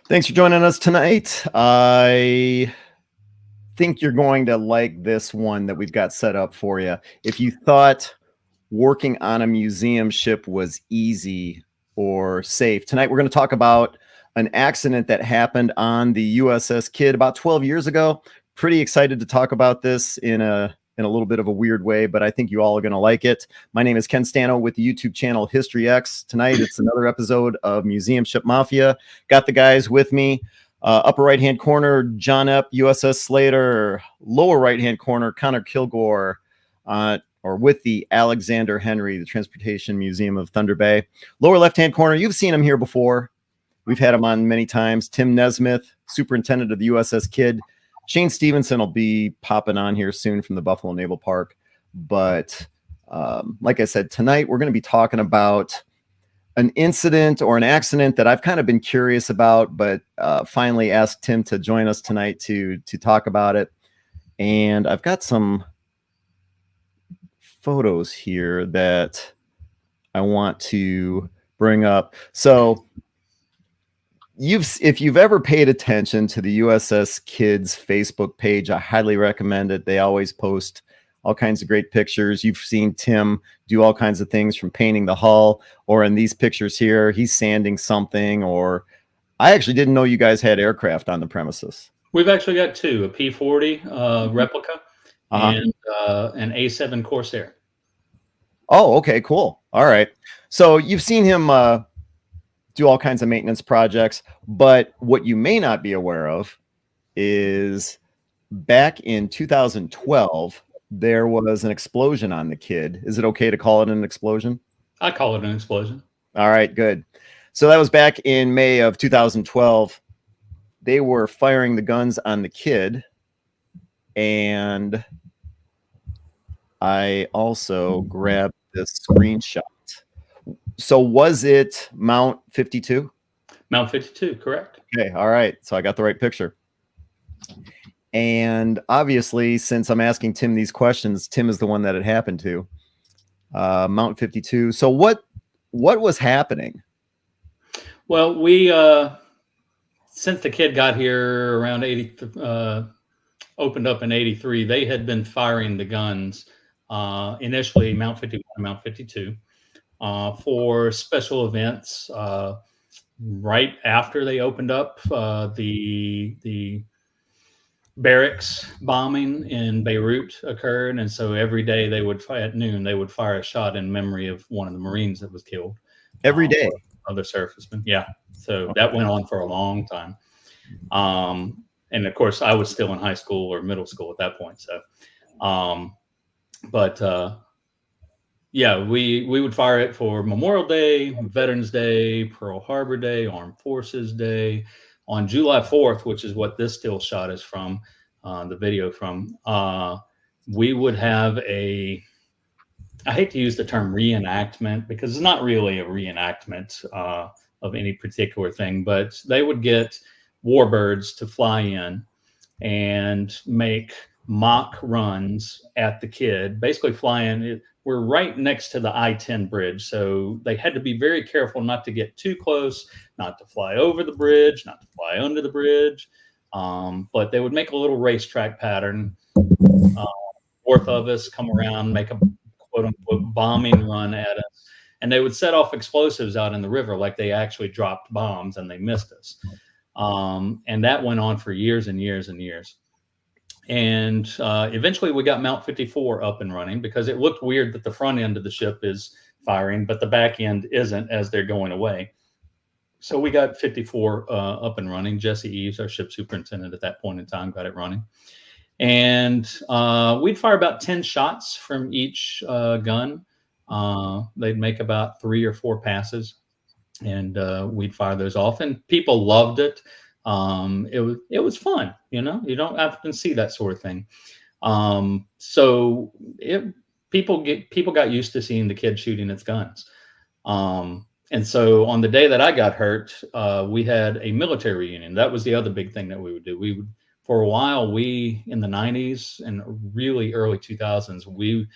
Thanks for joining us tonight. I think you're going to like this one that we've got set up for you. If you thought working on a museum ship was easy or safe, tonight we're going to talk about an accident that happened on the USS Kidd about 12 years ago. Pretty excited to talk about this in a little bit of a weird way, but I think you all are going to like it. My name is Ken Stano with the YouTube channel History X. Tonight, it's another episode of Museum Ship Mafia. Got the guys with me. Upper right-hand corner, John Epp, USS Slater. Lower right-hand corner, Connor Kilgore, or with the Alexander Henry, the Transportation Museum of Thunder Bay. Lower left-hand corner, you've seen him here before. We've had him on many times. Tim Nesmith, Superintendent of the USS Kidd. Shane Stevenson will be popping on here soon from the Buffalo Naval Park. But like I said, tonight we're going to be talking about an incident or an accident that I've kind of been curious about, but finally asked Tim to join us tonight to talk about it. And I've got some photos here that I want to bring up. So if you've ever paid attention to the USS Kidd's Facebook page, I highly recommend it. They always post all kinds of great pictures. You've seen Tim do all kinds of things, from painting the hull, or in these pictures here, he's sanding something. Or I actually didn't know you guys had aircraft on the premises. We've actually got two, a P-40 replica and an A-7 Corsair. Oh, okay, cool. All right. So you've seen him do all kinds of maintenance projects, but what you may not be aware of is back in 2012, there was an explosion on the Kidd. Is it okay to call it an explosion? I call it an explosion. All right, good. So that was back in May of 2012. They were firing the guns on the Kidd, and I also grabbed this screenshot. So was it Mount 52? Mount 52, correct. Okay, all right. So I got the right picture. And obviously, since I'm asking Tim these questions, Tim is the one that it happened to. Mount 52. So what was happening? Well, we since the Kidd got here around 80, opened up in 83, they had been firing the guns, initially Mount 51 and Mount 52, for special events. Right after they opened up, the barracks bombing in Beirut occurred, and so every day they would at noon they would fire a shot in memory of one of the Marines that was killed. Every day. Other surfacemen, yeah. So that went on for a long time. And of course, I was still in high school or middle school at that point. So, yeah, we would fire it for Memorial Day, Veterans Day, Pearl Harbor Day, Armed Forces Day. On July 4th, which is what this still shot is from, the video from, we would have I hate to use the term reenactment because it's not really a reenactment of any particular thing, but they would get warbirds to fly in and make mock runs at the Kidd, basically flying. We're right next to the I-10 bridge, so they had to be very careful not to get too close, not to fly over the bridge, not to fly under the bridge. But they would make a little racetrack pattern. North of us, come around, make a quote unquote bombing run at us. And they would set off explosives out in the river, like they actually dropped bombs and they missed us. And that went on for years and years and years. And eventually we got Mount 54 up and running because it looked weird that the front end of the ship is firing, but the back end isn't as they're going away. So we got 54 up and running. Jesse Eves, our ship superintendent at that point in time, got it running. And we'd fire about 10 shots from each gun. They'd make about 3 or 4 passes, and we'd fire those off. And people loved it. It was fun, you know. You don't often see that sort of thing. So people got used to seeing the Kidd shooting its guns. And so on the day that I got hurt, we had a military reunion. That was the other big thing that we would do. For a while, in the 90s and really early 2000s, we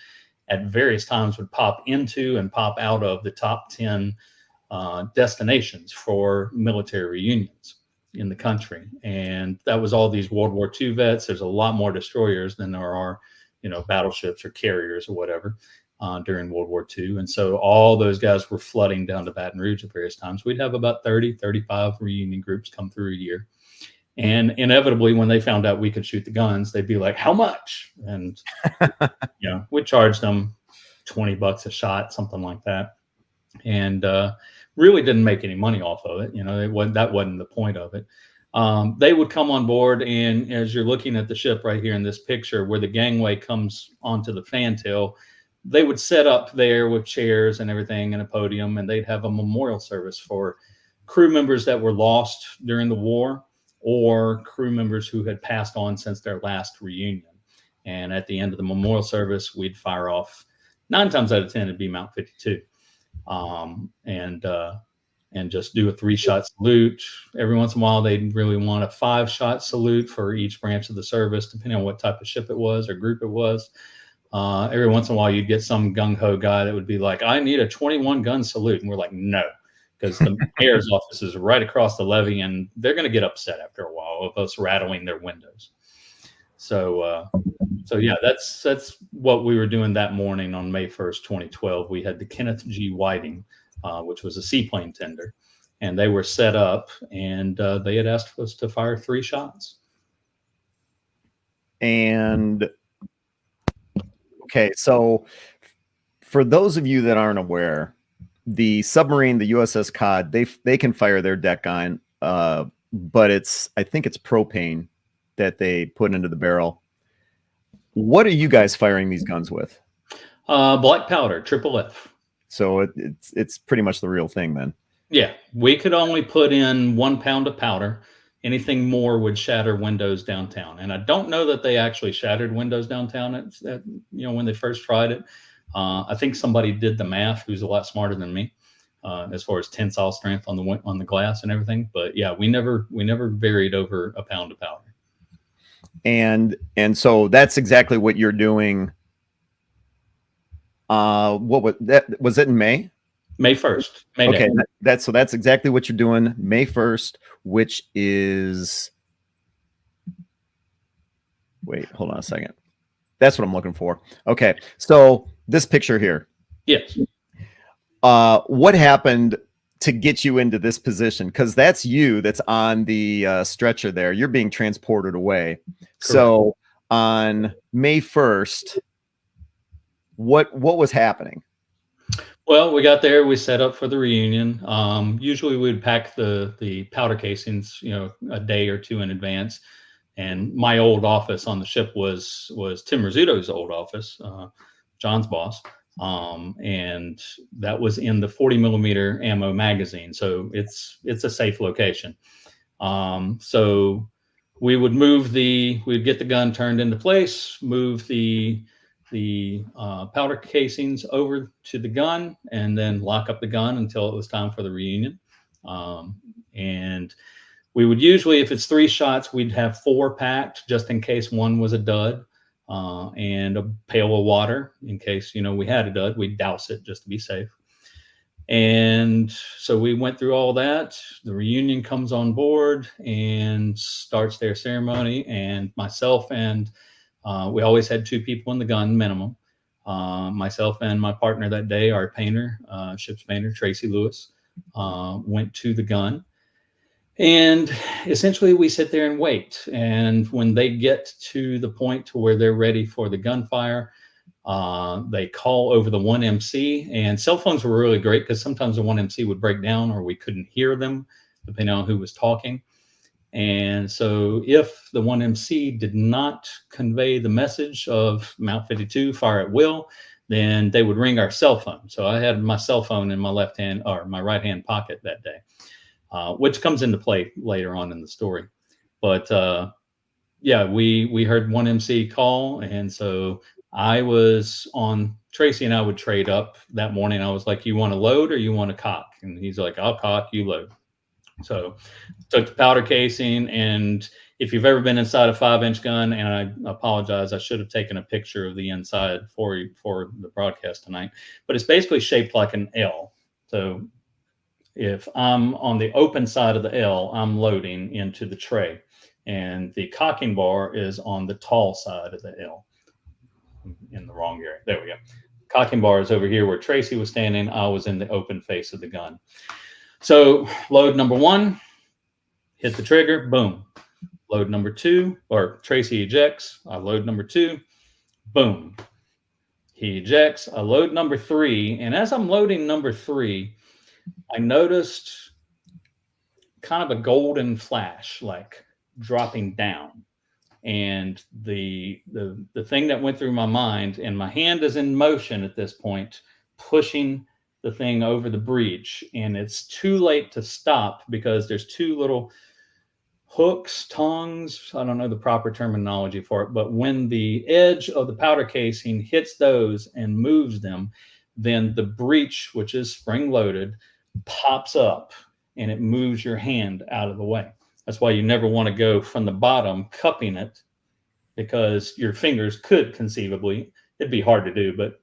at various times would pop into and pop out of the top 10 destinations for military reunions. in the country. And that was all these World War II vets. There's a lot more destroyers than there are, battleships or carriers or whatever during World War II. And so all those guys were flooding down to Baton Rouge at various times. We'd have about 30, 35 reunion groups come through a year. And inevitably, when they found out we could shoot the guns, they'd be like, "How much?" And we'd charge them $20 a shot, something like that, and really didn't make any money off of it. That wasn't the point of it. They would come on board, and as you're looking at the ship right here in this picture, where the gangway comes onto the fantail, they would set up there with chairs and everything and a podium, and they'd have a memorial service for crew members that were lost during the war, or crew members who had passed on since their last reunion. And at the end of the memorial service, we'd fire off, 9 times out of 10, it'd be Mount 52. And just do a 3-shot salute. Every once in a while, they'd really want a 5-shot salute for each branch of the service, depending on what type of ship it was or group it was. Every once in a while, you'd get some gung-ho guy that would be like, "I need a 21-gun salute." And we're like, "No, because the mayor's office is right across the levee, and they're going to get upset after a while of us rattling their windows." So yeah, that's what we were doing that morning on May 1st, 2012. We had the Kenneth G. Whiting, which was a seaplane tender, and they were set up, and they had asked us to fire 3 shots. And okay, so for those of you that aren't aware, the submarine, the USS Cod, they can fire their deck gun, but I think it's propane that they put into the barrel. What are you guys firing these guns with? Black powder, triple F. So it's pretty much the real thing then. Yeah, we could only put in 1 pound of powder. Anything more would shatter windows downtown. And I don't know that they actually shattered windows downtown when they first tried it. I think somebody did the math who's a lot smarter than me as far as tensile strength on the glass and everything. But yeah, we never varied over a pound of powder. And so that's exactly what you're doing. What was that? Was it in May? May 1st. Okay, that's exactly what you're doing, May 1st, which is, wait, hold on a second. That's what I'm looking for. Okay, so this picture here. Yes. What happened to get you into this position? Because that's you that's on the stretcher there. You're being transported away. Correct. So on May 1st, what was happening? Well, we got there. We set up for the reunion. Usually, we'd pack the powder casings, a day or 2 in advance. And my old office on the ship was Tim Rizzuto's old office, John's boss, and that was in the 40 millimeter ammo magazine. So it's a safe location. So we would we'd get the gun turned into place, move the powder casings over to the gun, and then lock up the gun until it was time for the reunion. And we would usually, if it's 3 shots, we'd have 4 packed just in case one was a dud, and a pail of water in case, we had a dud. We'd douse it just to be safe. And so we went through all that. The reunion comes on board and starts their ceremony, and myself and we always had 2 people in the gun minimum. Myself and my partner that day, our painter, ship's painter, Tracy Lewis, went to the gun. And essentially we sit there and wait. And when they get to the point to where they're ready for the gunfire, they call over the 1MC. And cell phones were really great because sometimes the 1MC would break down or we couldn't hear them, depending on who was talking. And so if the 1MC did not convey the message of Mount 52, fire at will, then they would ring our cell phone. So I had my cell phone in my left hand or my right hand pocket that day, which comes into play later on in the story. But yeah, we heard 1MC call. And so I was on, Tracy and I would trade up that morning. I was like, "You want to load or you want to cock?" And he's like, "I'll cock, you load." So took the powder casing, and if you've ever been inside a 5-inch gun, and I apologize, I should have taken a picture of the inside for the broadcast tonight, but it's basically shaped like an L. So if I'm on the open side of the L, I'm loading into the tray, and the cocking bar is on the tall side of the L. In the wrong area. There we go. Cocking bar is over here where Tracy was standing. I was in the open face of the gun. So load number one, hit the trigger, boom. Load number two, or Tracy ejects. I load number two, boom. He ejects. I load number three. And as I'm loading number three, I noticed kind of a golden flash, like dropping down. And the thing that went through my mind, and my hand is in motion at this point, pushing the thing over the breach, and it's too late to stop because there's two little hooks, tongs, I don't know the proper terminology for it, but when the edge of the powder casing hits those and moves them, then the breech, which is spring loaded, pops up and it moves your hand out of the way. That's why you never want to go from the bottom cupping it, because your fingers could conceivably, it'd be hard to do, but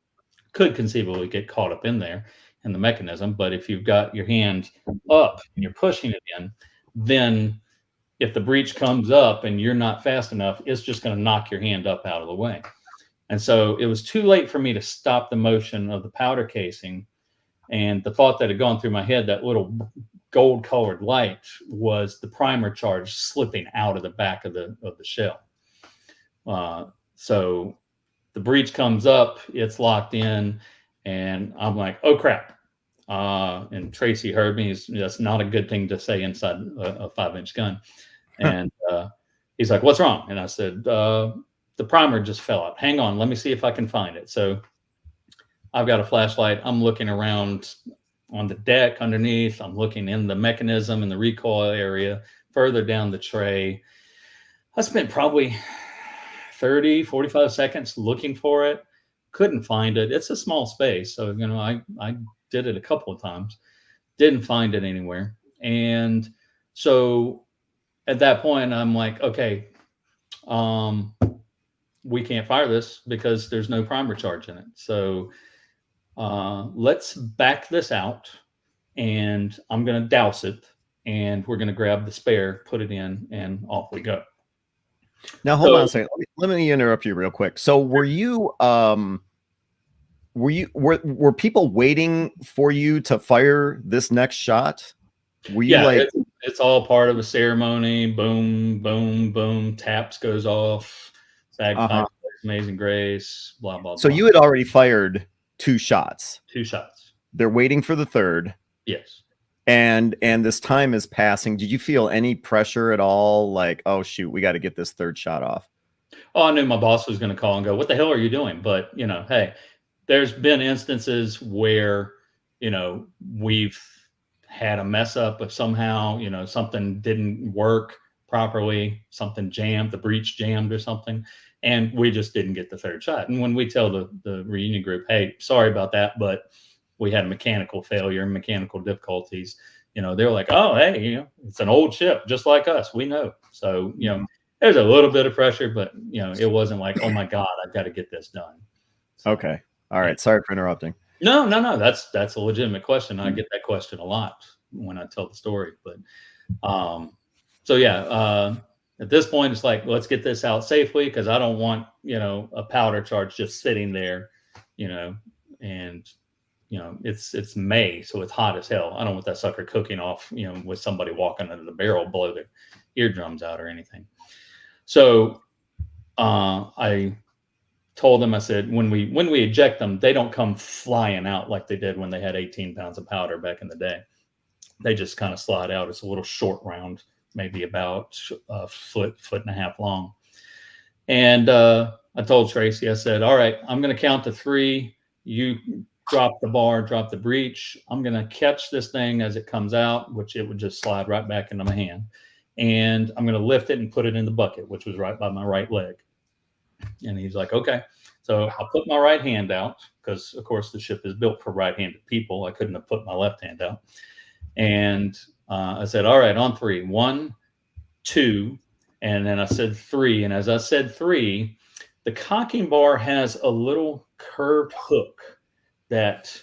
could conceivably get caught up in there in the mechanism. But if you've got your hand up and you're pushing it in, then if the breech comes up and you're not fast enough, it's just going to knock your hand up out of the way. And so it was too late for me to stop the motion of the powder casing. And the thought that had gone through my head, that little gold colored light, was the primer charge slipping out of the back of the shell. So the breech comes up, it's locked in, and I'm like, oh crap. And Tracy heard me. That's not a good thing to say inside a 5-inch gun. And he's like, what's wrong? And I said, the primer just fell out. Hang on, let me see if I can find it. So I've got a flashlight. I'm looking around on the deck underneath. I'm looking in the mechanism in the recoil area, further down the tray. I spent probably 30, 45 seconds looking for it. Couldn't find it. It's a small space. So, I did it a couple of times. Didn't find it anywhere. And so at that point, I'm like, okay, we can't fire this because there's no primer charge in it. So let's back this out, and I'm going to douse it, and we're going to grab the spare, put it in, and off we go. Now, hold on a second. Let me interrupt you real quick. So were people waiting for you to fire this next shot? Were you it's all part of a ceremony. Boom, boom, boom. Taps goes off. Amazing Grace, blah, blah, so blah. You had already fired 2 shots. 2 shots. They're waiting for the third. Yes. And this time is passing. Did you feel any pressure at all? Like, oh shoot, we got to get this third shot off. Oh, I knew my boss was going to call and go, what the hell are you doing? But, hey, there's been instances where, we've had a mess up of somehow, something didn't work properly, something jammed, the breech jammed or something, and we just didn't get the third shot. And when we tell the reunion group, hey, sorry about that, but we had mechanical failure, mechanical difficulties, they're like, oh, hey, it's an old ship, just like us. We know. So, there's a little bit of pressure, but, it wasn't like, oh my God, I've got to get this done. So, okay. All right. Sorry for interrupting. No. That's a legitimate question. I get that question a lot when I tell the story, but, at this point, it's like, let's get this out safely, because I don't want, a powder charge just sitting there, and it's May, so it's hot as hell. I don't want that sucker cooking off, with somebody walking under the barrel, blow their eardrums out or anything. So I told them, I said, when we eject them, they don't come flying out like they did when they had 18 pounds of powder back in the day. They just kind of slide out. It's a little short round, maybe about a foot and a half long. And I told Tracy, I said, all right, I'm going to count to 3. You drop the bar, drop the breech. I'm going to catch this thing as it comes out, which it would just slide right back into my hand. And I'm going to lift it and put it in the bucket, which was right by my right leg. And he's like, okay. So I put my right hand out, because, of course, the ship is built for right-handed people. I couldn't have put my left hand out. And I said, all right, on 3. 1, 2. And then I said 3. And as I said 3, the cocking bar has a little curved hook that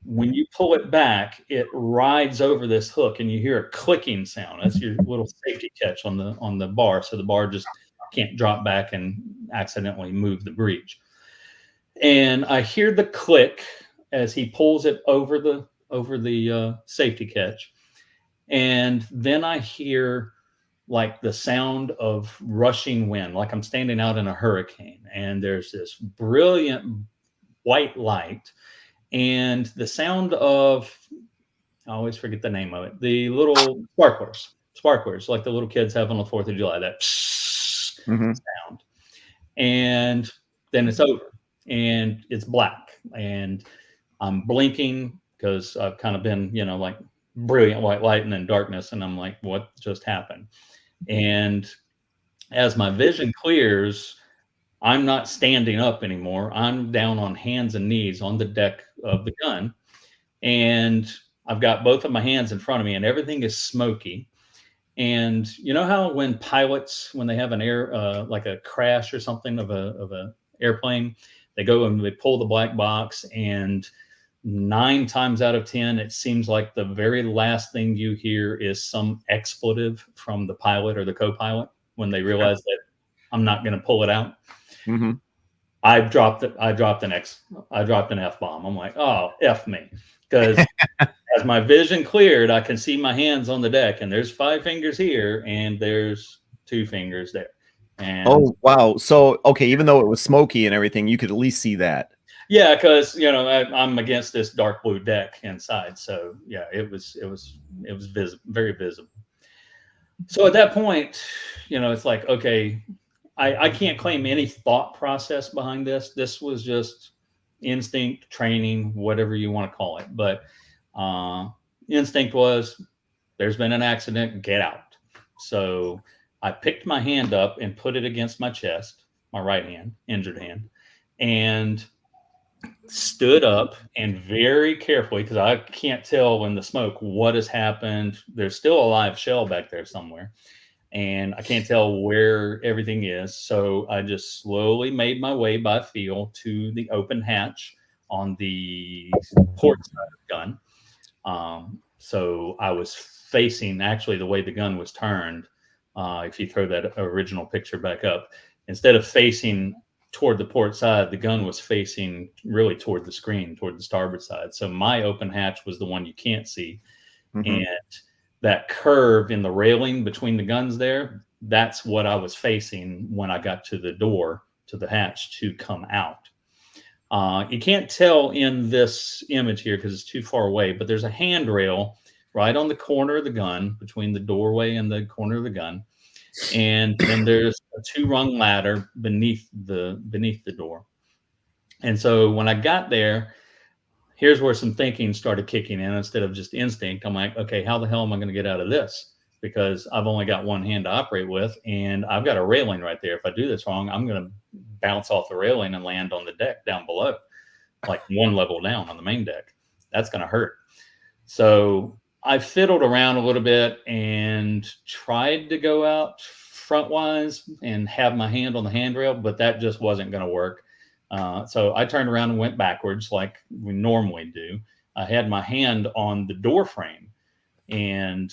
When you pull it back, it rides over this hook, and you hear a clicking sound. That's your little safety catch on the bar, so the bar just can't drop back and accidentally move the breech. And I hear the click as he pulls it over the safety catch, and then I hear like the sound of rushing wind, like I'm standing out in a hurricane, and there's this brilliant white light and the sound of, I always forget the name of it, the little sparklers like the little kids have on the 4th of July, that sound. And then it's over and it's black, and I'm blinking because I've kind of been, like brilliant white light and then darkness, and I'm like, what just happened? And as my vision clears, I'm not standing up anymore. I'm down on hands and knees on the deck of the gun, and I've got both of my hands in front of me, and everything is smoky. And you know how when pilots, when they have an like a crash or something of a airplane, they go and they pull the black box, and 9 times out of 10, it seems like the very last thing you hear is some expletive from the pilot or the co-pilot when they realize that I'm not going to pull it out. Mm-hmm. I dropped an F-bomb. I'm like, oh, F me. Because as my vision cleared, I can see my hands on the deck, and there's 5 fingers here and there's 2 fingers there. And oh, wow. So, okay, even though it was smoky and everything, you could at least see that. yeah, because I'm against this dark blue deck inside. So yeah, it was very visible. So at that point, it's like, okay, I can't claim any thought process behind this. This was just instinct, training, whatever you want to call it. But instinct was, there's been an accident, get out. So I picked my hand up and put it against my chest, my right hand, injured hand, and stood up and very carefully, because I can't tell when the smoke what has happened. There's still a live shell back there somewhere, and I can't tell where everything is. So I just slowly made my way by feel to the open hatch on the port side of the gun. So I was facing, actually, the way the gun was turned. If you throw that original picture back up, instead of facing toward the port side, the gun was facing really toward the screen, toward the starboard side. So my open hatch was the one you can't see. Mm-hmm. And that curve in the railing between the guns there, that's what I was facing when I got to the door, to the hatch to come out. You can't tell in this image here because it's too far away, but there's a handrail right on the corner of the gun, between the doorway and the corner of the gun. And then there's a 2-rung ladder beneath the door. And so when I got there, here's where some thinking started kicking in instead of just instinct. I'm like, okay, how the hell am I going to get out of this? Because I've only got one hand to operate with, and I've got a railing right there. If I do this wrong, I'm going to bounce off the railing and land on the deck down below, like 1 level down on the main deck. That's going to hurt. So I fiddled around a little bit and tried to go out frontwise and have my hand on the handrail, but that just wasn't going to work. So I turned around and went backwards like we normally do. I had my hand on the door frame, and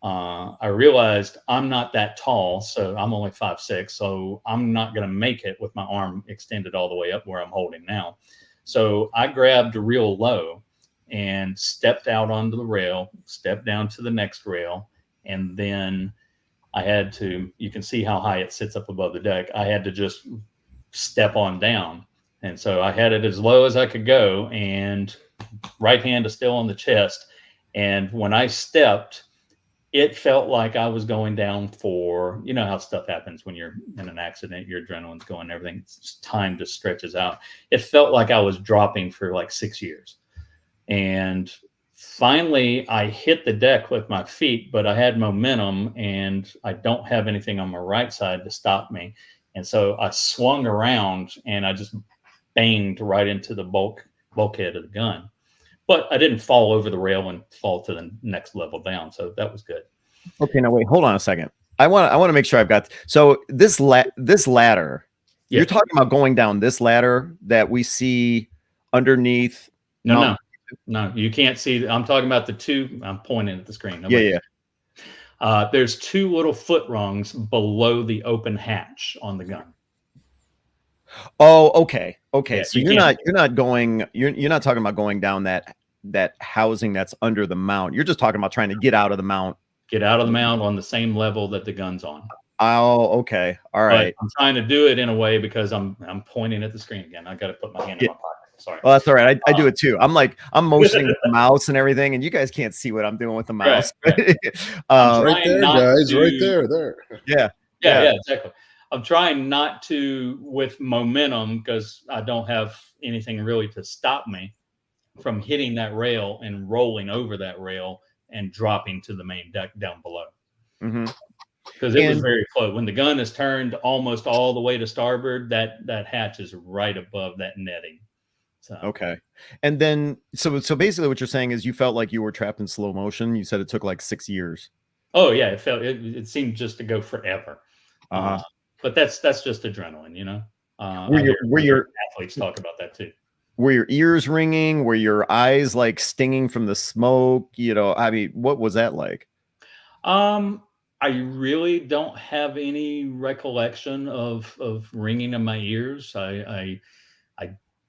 I realized I'm not that tall, so I'm only 5'6", so I'm not going to make it with my arm extended all the way up where I'm holding now. So I grabbed real low and stepped out onto the rail, stepped down to the next rail, and then I had to, you can see how high it sits up above the deck. I had to just step on down. And so I had it as low as I could go, and right hand is still on the chest. And when I stepped, it felt like I was going down for, you know how stuff happens when you're in an accident, your adrenaline's going, everything, time just stretches out. It felt like I was dropping for like 6 years. And finally, I hit the deck with my feet, but I had momentum, and I don't have anything on my right side to stop me. And so I swung around, and I just banged right into the bulkhead of the gun. But I didn't fall over the rail and fall to the next level down, so that was good. Okay, now wait, hold on a second. I want to make sure I've got. So this ladder, yeah. You're talking about going down this ladder that we see underneath. No. No, you can't see. I'm talking about the two. I'm pointing at the screen. Yeah, Nobody. yeah. There's two little foot rungs below the open hatch on the gun. Oh, okay. Okay. Yeah, So you can't you're not talking about going down that housing that's under the mount. You're just talking about trying to get out of the mount. get out of the mount on the same level that the gun's on. Oh, okay. All But right. I'm trying to do it in a way because I'm pointing at the screen again. I got to put my hand in my pocket. Sorry. Well, that's all right. I do it too. I'm motioning with the mouse and everything, and you guys can't see what I'm doing with the Right, mouse. right. I'm Right trying there, not guys. Right to. there. Yeah. Yeah, exactly. I'm trying not to with momentum because I don't have anything really to stop me from hitting that rail and rolling over that rail and dropping to the main deck down below. hmm Because it was very close. When the gun is turned almost all the way to starboard, that hatch is right above that netting. So. Okay. And then so basically what you're saying is you felt like you were trapped in slow motion. You said it took like 6 years. Oh yeah, it seemed just to go forever. Uh-huh. But that's just adrenaline, you know. Were your athletes talk about that too? Were your ears ringing? Were your eyes like stinging from the smoke? You know, I mean, what was that like? I really don't have any recollection of ringing in my ears. I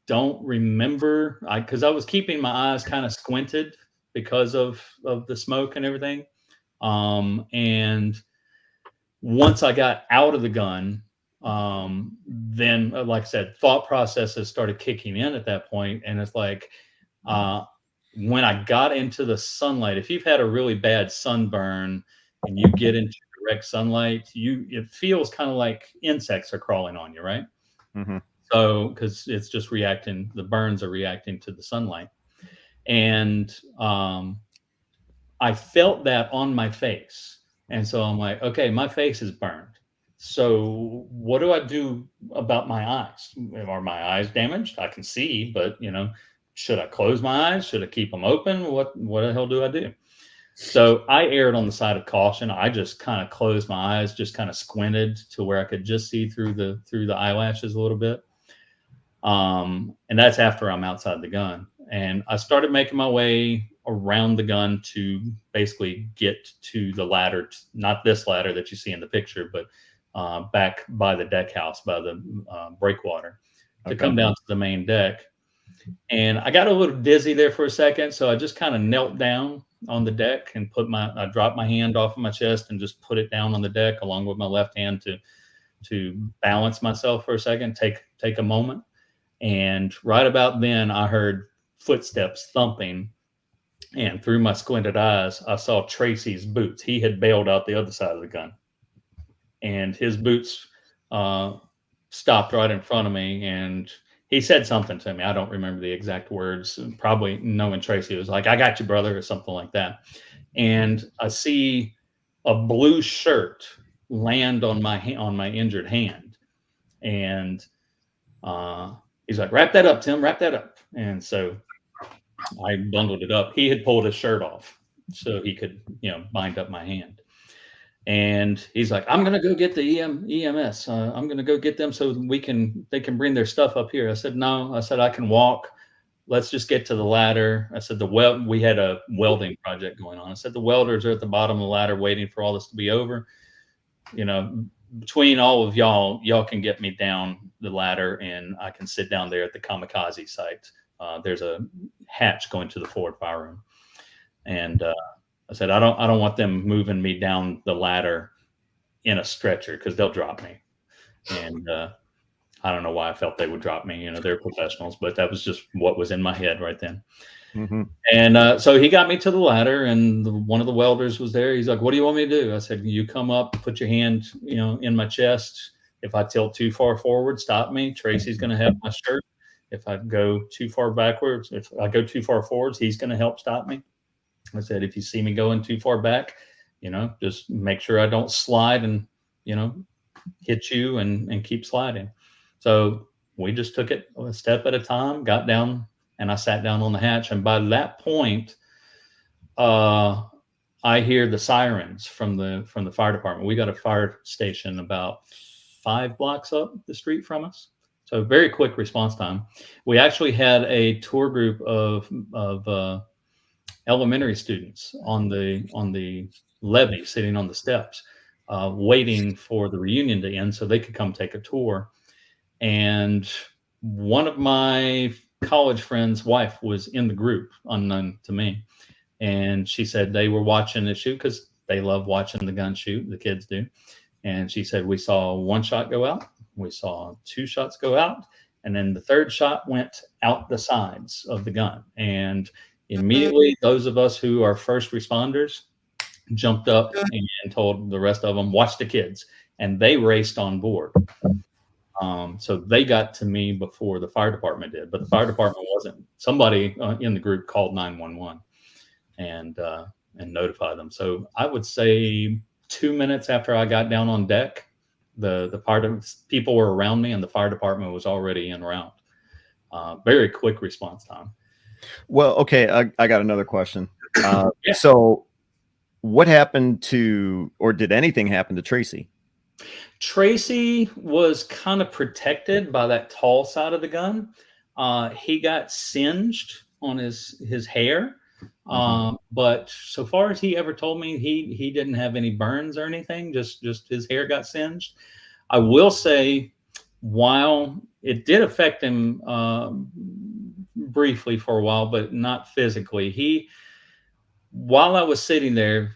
don't remember because I was keeping my eyes kind of squinted because of the smoke and everything. And once I got out of the gun, then like I said, thought processes started kicking in at that point, and it's like when I got into the sunlight, if you've had a really bad sunburn and you get into direct sunlight, it feels kind of like insects are crawling on you, right? Mm-hmm. So because it's just reacting, the burns are reacting to the sunlight, and I felt that on my face. And so I'm like, okay, my face is burned. So what do I do about my eyes? Are my eyes damaged? I can see, but should I close my eyes? Should I keep them open? What the hell do I do? So I erred on the side of caution. I just kind of closed my eyes, just kind of squinted to where I could just see through the eyelashes a little bit. And that's after I'm outside the gun. And I started making my way around the gun to basically get to the ladder, not this ladder that you see in the picture, but back by the deck house, by the breakwater, to come down to the main deck. And I got a little dizzy there for a second, so I just kind of knelt down on the deck and I dropped my hand off of my chest and just put it down on the deck along with my left hand to balance myself for a second, take a moment. And right about then, I heard footsteps thumping, and through my squinted eyes, I saw Tracy's boots. He had bailed out the other side of the gun, and his boots stopped right in front of me, and he said something to me. I don't remember the exact words. Probably knowing Tracy, was like, "I got you, brother," or something like that. And I see a blue shirt land on my injured hand, and he's like, "Wrap that up, Tim. Wrap that up." And so I bundled it up. He had pulled his shirt off so he could, bind up my hand. And he's like, "I'm gonna go get the EMS. I'm gonna go get them so they can bring their stuff up here." I said, "No." I said, "I can walk. Let's just get to the ladder." I said, we had a welding project going on. I said, "The welders are at the bottom of the ladder waiting for all this to be over. Between all of y'all can get me down the ladder, and I can sit down there at the kamikaze site. There's a hatch going to the forward fire room." And I said, I don't want them moving me down the ladder in a stretcher because they'll drop me. And I don't know why I felt they would drop me. They're professionals, but that was just what was in my head right then. Mm-hmm. And so he got me to the ladder, and one of the welders was there. He's like, "What do you want me to do?" I said, "You come up, put your hand, in my chest. If I tilt too far forward, stop me. Tracy's going to have my shirt. If I go too far backwards, if I go too far forwards, he's going to help stop me." I said, "If you see me going too far back, just make sure I don't slide and, hit you and keep sliding." So we just took it a step at a time, got down, and I sat down on the hatch. And by that point, I hear the sirens from the fire department. We got a fire station about 5 blocks up the street from us. So very quick response time. We actually had a tour group of elementary students on the levee, sitting on the steps, waiting for the reunion to end so they could come take a tour. And one of my college friends' wife was in the group, unknown to me, and she said they were watching the shoot because they love watching the gun shoot. The kids do. And she said, we saw one shot go out, we saw two shots go out, and then the third shot went out the sides of the gun. And immediately, those of us who are first responders jumped up and told the rest of them, watch the kids. And they raced on board. So they got to me before the fire department did, but the fire department wasn't. Somebody in the group called 911 and notified them. So I would say 2 minutes after I got down on deck, the people were around me, and the fire department was already en route. Very quick response time. Well, okay, I got another question. Yeah. So what happened to, or did anything happen to Tracy? Tracy was kind of protected by that tall side of the gun. He got singed on his hair. But so far as he ever told me, he didn't have any burns or anything, just his hair got singed. I will say, while it did affect him briefly for a while, but not physically, while I was sitting there,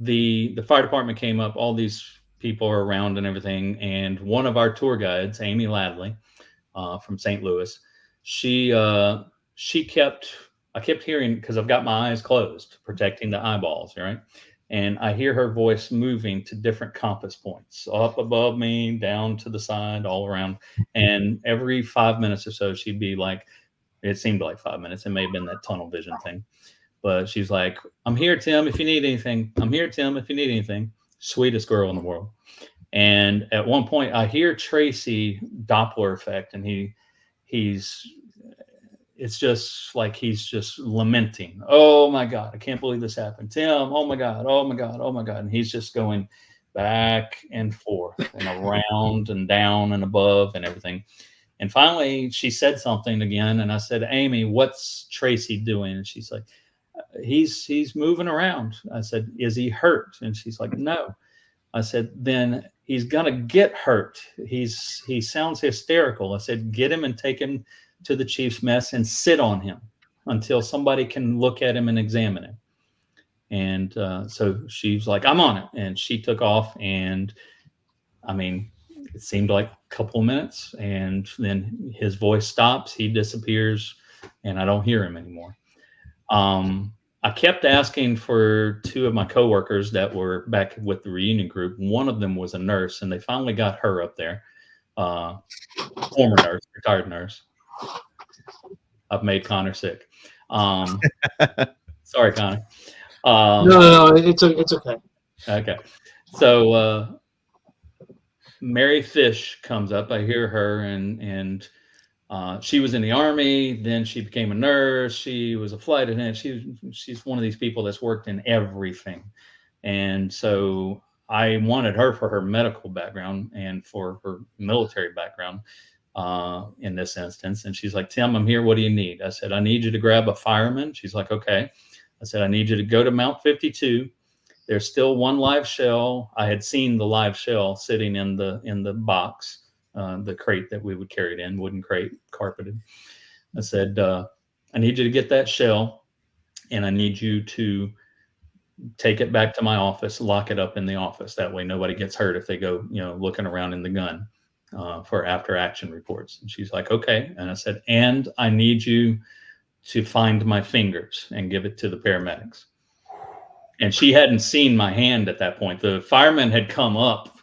the fire department came up, all these people are around and everything, and one of our tour guides, Amy Ladley, from St. Louis, I kept hearing, because I've got my eyes closed, protecting the eyeballs, right? And I hear her voice moving to different compass points, up above me, down to the side, all around. And every 5 minutes or so, she'd be like, it seemed like 5 minutes. It may have been that tunnel vision thing. But she's like, I'm here, Tim, if you need anything. I'm here, Tim, if you need anything. Sweetest girl in the world. And at one point, I hear Tracy Doppler effect, and it's just like he's just lamenting. Oh my God, I can't believe this happened. Tim, oh my God, oh my God, oh my God. And he's just going back and forth and around and down and above and everything. And finally, she said something again. And I said, Amy, what's Tracy doing? And she's like, he's moving around. I said, is he hurt? And she's like, no. I said, then he's gonna get hurt. He sounds hysterical. I said, get him and take him to the chief's mess and sit on him until somebody can look at him and examine him. And so she's like, I'm on it. And she took off. And I mean, it seemed like a couple of minutes, and then his voice stops, he disappears, and I don't hear him anymore. I kept asking for two of my coworkers that were back with the reunion group. One of them was a nurse, and they finally got her up there. Former nurse, retired nurse. I've made Connor sick. Sorry, Connor. No, it's okay. Okay. So Mary Fish comes up. I hear her, and she was in the Army. Then she became a nurse. She was a flight attendant. She's one of these people that's worked in everything. And so I wanted her for her medical background and for her military background in this instance. And she's like, Tim, I'm here. What do you need? I said, I need you to grab a fireman. She's like, okay. I said, I need you to go to Mount 52. There's still one live shell. I had seen the live shell sitting in the box, the crate that we would carry it in, wooden crate, carpeted. I said, I need you to get that shell, and I need you to take it back to my office, lock it up in the office. That way nobody gets hurt if they go, looking around in the gun for after action reports. And she's like, okay. And I said, and I need you to find my fingers and give it to the paramedics. And she hadn't seen my hand at that point. The fireman had come up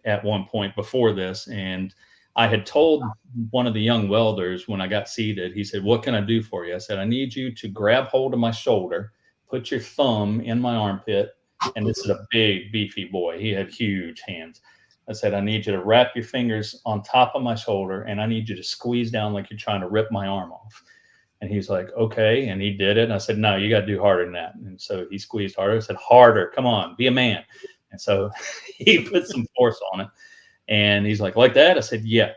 at one point before this, and I had told one of the young welders when I got seated, he said, what can I do for you? I said, I need you to grab hold of my shoulder, put your thumb in my armpit. And this is a big, beefy boy. He had huge hands. I said, I need you to wrap your fingers on top of my shoulder, and I need you to squeeze down like you're trying to rip my arm off. And he's like, okay. And he did it. And I said, no, you got to do harder than that. And so he squeezed harder. I said, harder, come on, be a man. And so he put some force on it. And he's like that? I said, yeah.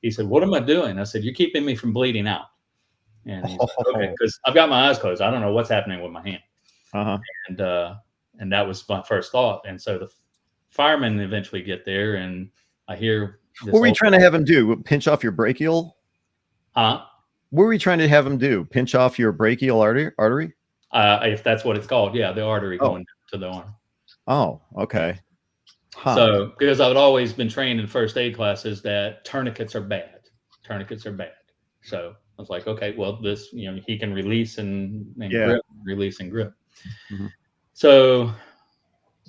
He said, what am I doing? I said, you're keeping me from bleeding out. And he's like, okay, because I've got my eyes closed. I don't know what's happening with my hand. And that was my first thought. And so the firemen eventually get there, and I hear this. What were you trying to have him do? Pinch off your brachial? Huh? What were we trying to have him do? Pinch off your brachial artery? If that's what it's called. Yeah, the artery going to the arm. Oh, okay. Huh. So, because I've always been trained in first aid classes that tourniquets are bad. Tourniquets are bad. So I was like, okay, well, this, he can release and grip, release and grip. Mm-hmm. So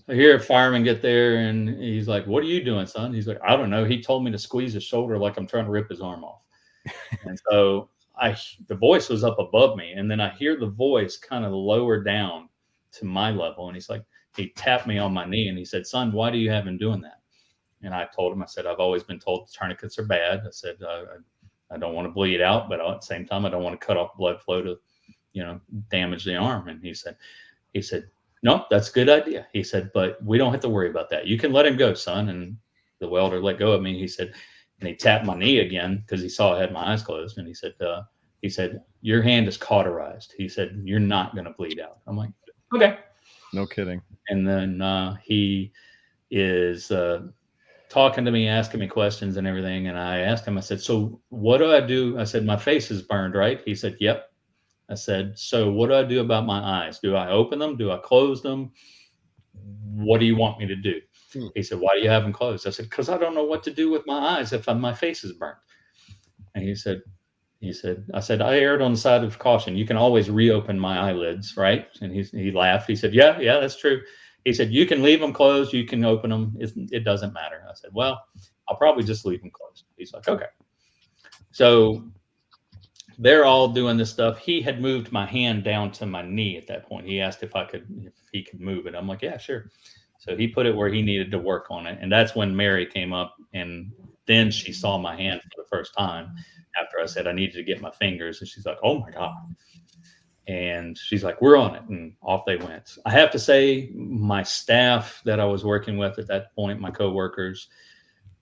I hear a fireman get there, and he's like, what are you doing, son? He's like, I don't know. He told me to squeeze his shoulder like I'm trying to rip his arm off. And so the voice was up above me, and then I hear the voice kind of lower down to my level, and he's like, he tapped me on my knee, and he said, son, why do you have him doing that? And I told him, I said, I've always been told tourniquets are bad. I said, I don't want to bleed out, but at the same time, I don't want to cut off blood flow to, damage the arm. And he said, no, that's a good idea. He said, but we don't have to worry about that. You can let him go, son. And the welder let go of me. He said, and he tapped my knee again because he saw I had my eyes closed. And he said, your hand is cauterized. He said, you're not going to bleed out. I'm like, okay. No kidding. And then he is talking to me, asking me questions and everything. And I asked him, I said, so what do I do? I said, my face is burned, right? He said, yep. I said, so what do I do about my eyes? Do I open them? Do I close them? What do you want me to do? He said, why do you have them closed? I said, because I don't know what to do with my eyes if my face is burnt. And he said, I said, I erred on the side of caution. You can always reopen my eyelids, right? And he laughed. He said, yeah, that's true. He said, you can leave them closed. You can open them. It doesn't matter. I said, well, I'll probably just leave them closed. He's like, okay. So they're all doing this stuff. He had moved my hand down to my knee at that point. He asked if he could move it. I'm like, yeah, sure. So he put it where he needed to work on it. And that's when Mary came up, and then she saw my hand for the first time after I said I needed to get my fingers. And she's like, oh my God. And she's like, we're on it. And off they went. I have to say, my staff that I was working with at that point, my coworkers,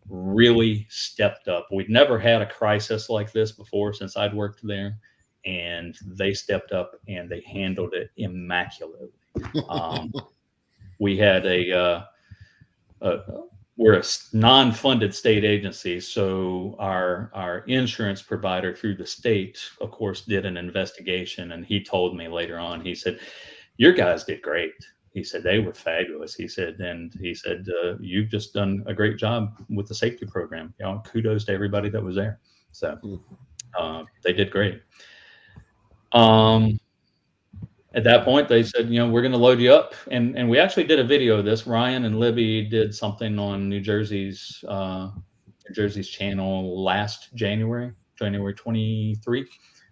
really stepped up. We'd never had a crisis like this before since I'd worked there. And they stepped up and they handled it immaculately. We had we're a non-funded state agency, so our insurance provider through the state, of course, did an investigation. And he told me later on, he said, your guys did great. He said, they were fabulous. He said, you've just done a great job with the safety program. Kudos to everybody that was there. So they did great. At that point, they said, we're going to load you up. And we actually did a video of this. Ryan and Libby did something on New Jersey's channel last January 23,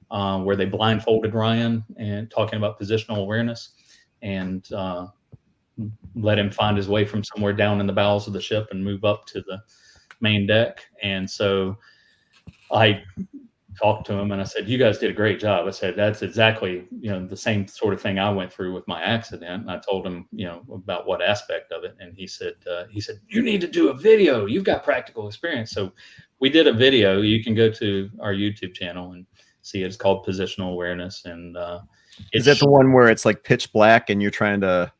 where they blindfolded Ryan and talking about positional awareness and let him find his way from somewhere down in the bowels of the ship and move up to the main deck. And so I talked to him and I said, you guys did a great job. I said, that's exactly, the same sort of thing I went through with my accident. And I told him, about what aspect of it. And he said, you need to do a video. You've got practical experience. So we did a video. You can go to our YouTube channel and see it. It's called Positional Awareness. And is that the one where it's like pitch black and you're trying to?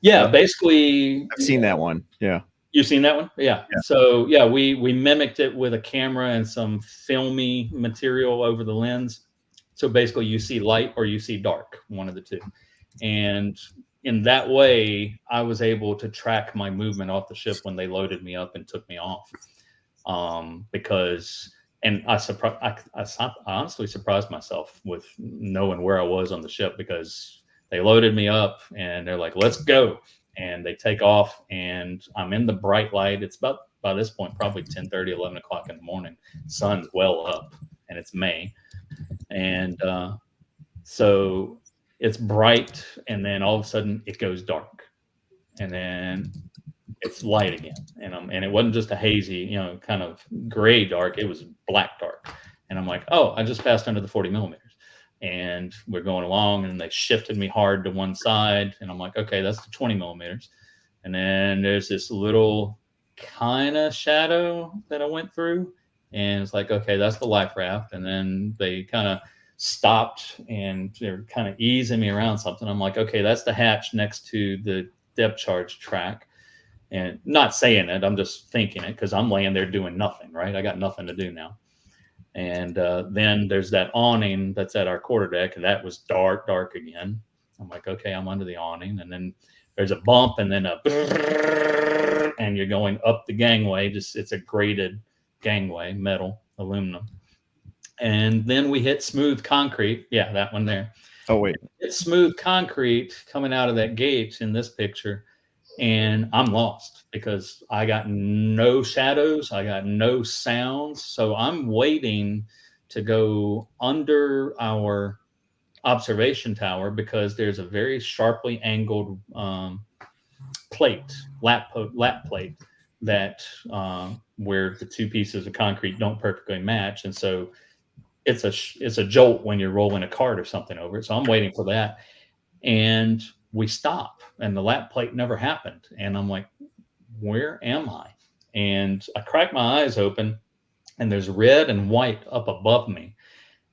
Yeah, basically. I've seen that one. Yeah. You've seen that one? Yeah. So yeah, we mimicked it with a camera and some filmy material over the lens. So basically you see light or you see dark, one of the two. And in that way, I was able to track my movement off the ship when they loaded me up and took me off. And I honestly surprised myself with knowing where I was on the ship, because they loaded me up and they're like, let's go. And they take off and I'm in the bright light. It's about, by this point, probably 10:30, 11 o'clock in the morning. Sun's well up and it's May. And so it's bright, and then all of a sudden it goes dark, and then it's light again. And it wasn't just a hazy, kind of gray dark. It was black dark. And I'm like, oh, I just passed under the 40 millimeters. And we're going along, and they shifted me hard to one side. And I'm like, okay, that's the 20 millimeters. And then there's this little kind of shadow that I went through, and it's like, okay, that's the life raft. And then they kind of stopped and they're kind of easing me around something. I'm like, okay, that's the hatch next to the depth charge track. And not saying it, I'm just thinking it because I'm laying there doing nothing, right? I got nothing to do now. And then there's that awning that's at our quarterdeck, and that was dark, dark again. I'm like, okay, I'm under the awning. And then there's a bump and then and you're going up the gangway. Just it's a graded gangway, metal, aluminum. And then we hit smooth concrete. Yeah, that one there. Oh, wait. It's smooth concrete coming out of that gate in this picture. And I'm lost because I got no shadows. I got no sounds. So I'm waiting to go under our observation tower because there's a very sharply angled plate, lap plate that where the two pieces of concrete don't perfectly match. And so it's a jolt when you're rolling a cart or something over it. So I'm waiting for that. And we stop and the lap plate never happened. And I'm like, where am I? And I crack my eyes open and there's red and white up above me.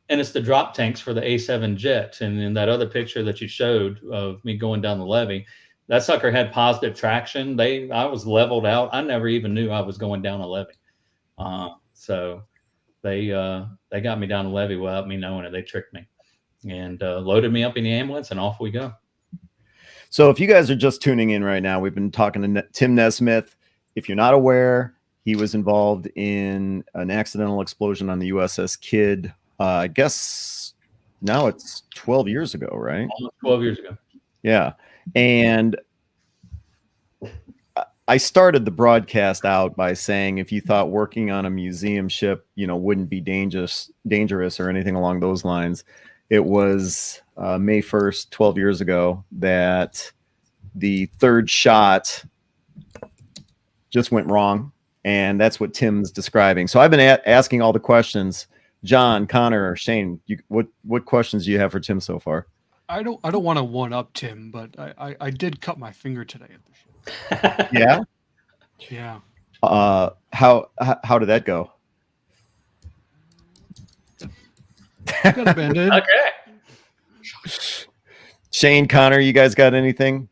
And it's the drop tanks for the A7 jet. And in that other picture that you showed of me going down the levee, that sucker had positive traction. I was leveled out. I never even knew I was going down a levee. So they got me down the levee without me knowing it. They tricked me and loaded me up in the ambulance and off we go. So if you guys are just tuning in right now, we've been talking to Tim Nesmith. If you're not aware, he was involved in an accidental explosion on the USS Kidd. I guess now it's 12 years ago, right? Almost 12 years ago. Yeah. And I started the broadcast out by saying if you thought working on a museum ship, wouldn't be dangerous or anything along those lines, it was May 1st, 12 years ago, that the third shot just went wrong. And that's what Tim's describing. So I've been asking all the questions. John, Connor, or Shane, what questions do you have for Tim so far? I don't want to one up Tim, but I did cut my finger today at the ship. Yeah? Yeah. How did that go? Got a band-aid. Okay. Shane, Connor, you guys got anything?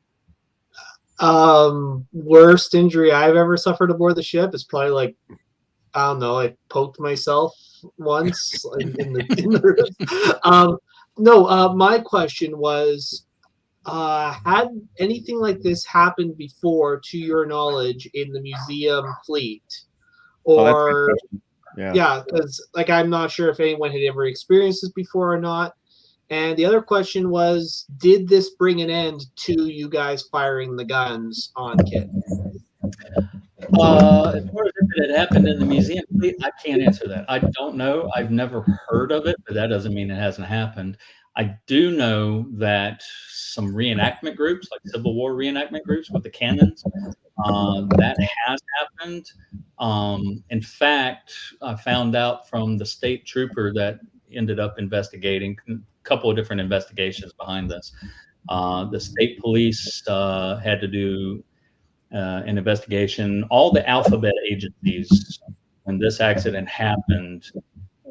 Worst injury I've ever suffered aboard the ship is probably like, I don't know, I poked myself once in the No, my question was, had anything like this happened before, to your knowledge, in the museum fleet? Or, yeah, because I'm not sure if anyone had ever experienced this before or not. And the other question was, did this bring an end to you guys firing the guns on Kidd? As far as if it had happened in the museum fleet, I can't answer that. I don't know. I've never heard of it, but that doesn't mean it hasn't happened. I do know that some reenactment groups, like Civil War reenactment groups with the cannons, that has happened. In fact, I found out from the state trooper that ended up investigating, a couple of different investigations behind this. The state police had to do an investigation. All the alphabet agencies, when this accident happened,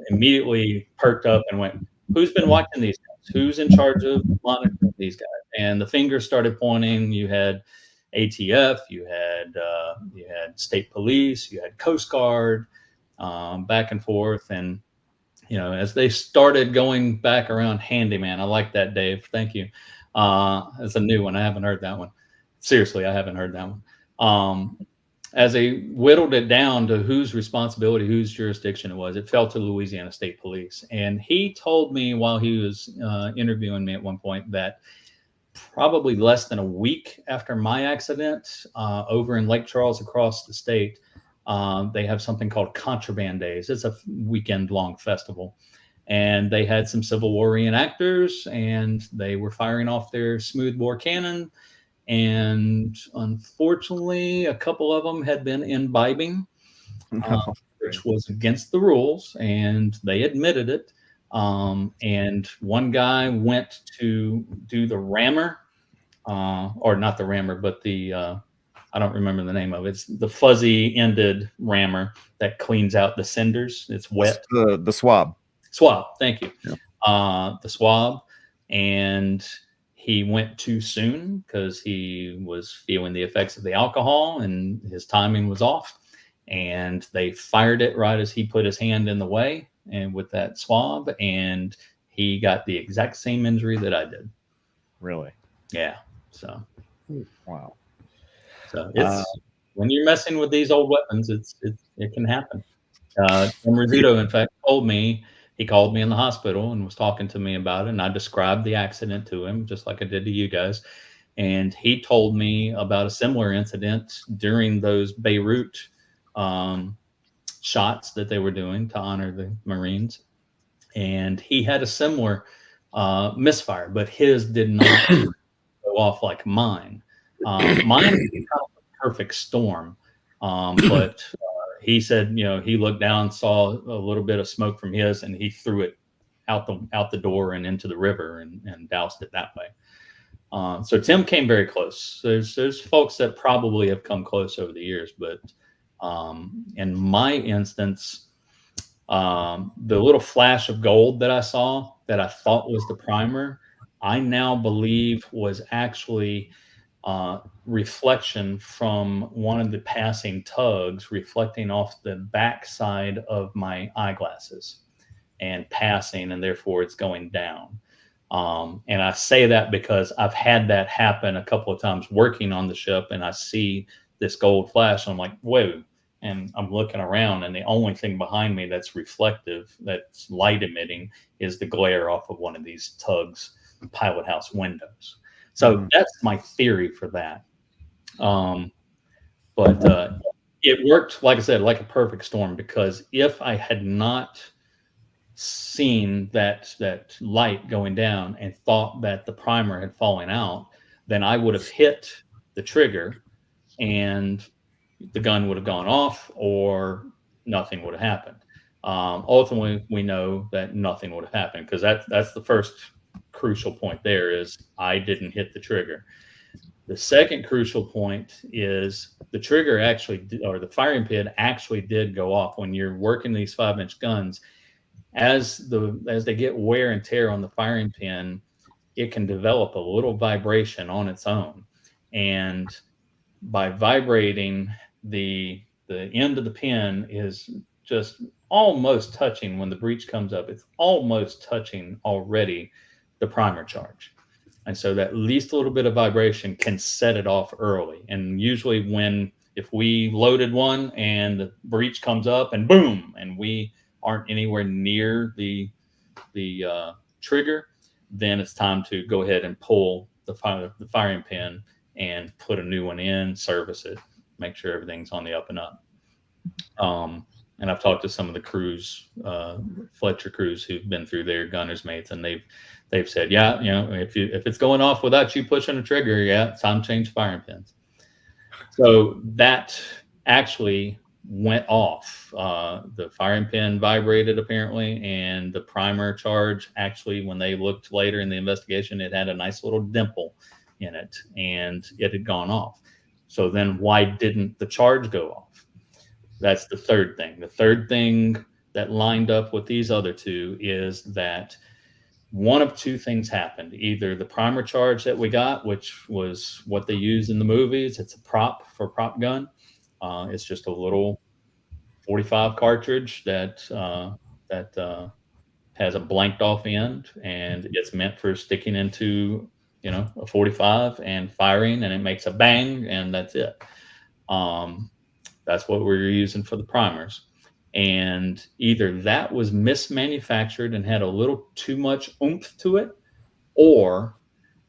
immediately perked up and went, who's been watching these guys? Who's in charge of monitoring these guys? And the fingers started pointing. You had ATF, you had state police, you had Coast Guard, back and forth. And, as they started going back around handyman, I like that, Dave. Thank you. It's a new one. I haven't heard that one. Seriously, I haven't heard that one. As they whittled it down to whose responsibility, whose jurisdiction it was, it fell to Louisiana State Police. And he told me while he was interviewing me at one point that probably less than a week after my accident, over in Lake Charles across the state, they have something called Contraband Days. It's a weekend-long festival. And they had some Civil War reenactors, and they were firing off their smoothbore cannon. And unfortunately, a couple of them had been imbibing, which was against the rules, and they admitted it. And one guy went to do the rammer, or not the rammer, but the I don't remember the name of it. It's the fuzzy ended rammer that cleans out the cinders. It's wet. The swab. Swab. Thank you. Yeah. The swab. And he went too soon because he was feeling the effects of the alcohol and his timing was off. And they fired it right as he put his hand in the way and with that swab. And he got the exact same injury that I did. Really? Yeah. So. Wow. So it's when you're messing with these old weapons, it can happen. Tim Rizzuto, in fact, told me, he called me in the hospital and was talking to me about it, and I described the accident to him, just like I did to you guys. And he told me about a similar incident during those Beirut shots that they were doing to honor the Marines. And he had a similar misfire, but his did not go off like mine. Mine was kind of a perfect storm. But he said, he looked down, saw a little bit of smoke from his, and he threw it out the door and into the river and doused it that way. So Tim came very close. There's folks that probably have come close over the years, but in my instance, the little flash of gold that I saw that I thought was the primer, I now believe was actually reflection from one of the passing tugs reflecting off the backside of my eyeglasses and passing, and therefore it's going down. And I say that because I've had that happen a couple of times working on the ship, and I see this gold flash, and I'm like, whoa. And I'm looking around, and the only thing behind me that's reflective, that's light emitting, is the glare off of one of these tugs' pilot house windows. So that's my theory for that. But it worked, like I said, like a perfect storm, because if I had not seen that light going down and thought that the primer had fallen out, then I would have hit the trigger and the gun would have gone off or nothing would have happened. Ultimately, we know that nothing would have happened, because that's the first crucial point there, is I didn't hit the trigger. The second crucial point is the trigger actually, or the firing pin actually did go off. When you're working these 5-inch guns, as they get wear and tear on the firing pin, it can develop a little vibration on its own. And by vibrating, the end of the pin is just almost touching, when the breech comes up, it's almost touching already the primer charge. And so that least little bit of vibration can set it off early. And usually if we loaded one and the breech comes up and boom, and we aren't anywhere near the trigger, then it's time to go ahead and pull the firing pin and put a new one in, service it, make sure everything's on the up and up. And I've talked to some of the crews, Fletcher crews, who've been through their gunner's mates, and they've said, yeah, if it's going off without you pushing a trigger, yeah, it's time to change firing pins. So that actually went off. The firing pin vibrated apparently, and the primer charge actually, when they looked later in the investigation, it had a nice little dimple in it, and it had gone off. So then why didn't the charge go off? That's the third thing. The third thing that lined up with these other two is that one of two things happened. Either the primer charge that we got, which was what they use in the movies, it's a prop for prop gun. It's just a little 45 cartridge that has a blanked off end, and it's meant for sticking into a 45 and firing, and it makes a bang, and that's it. That's what we were using for the primers. And either that was mismanufactured and had a little too much oomph to it, or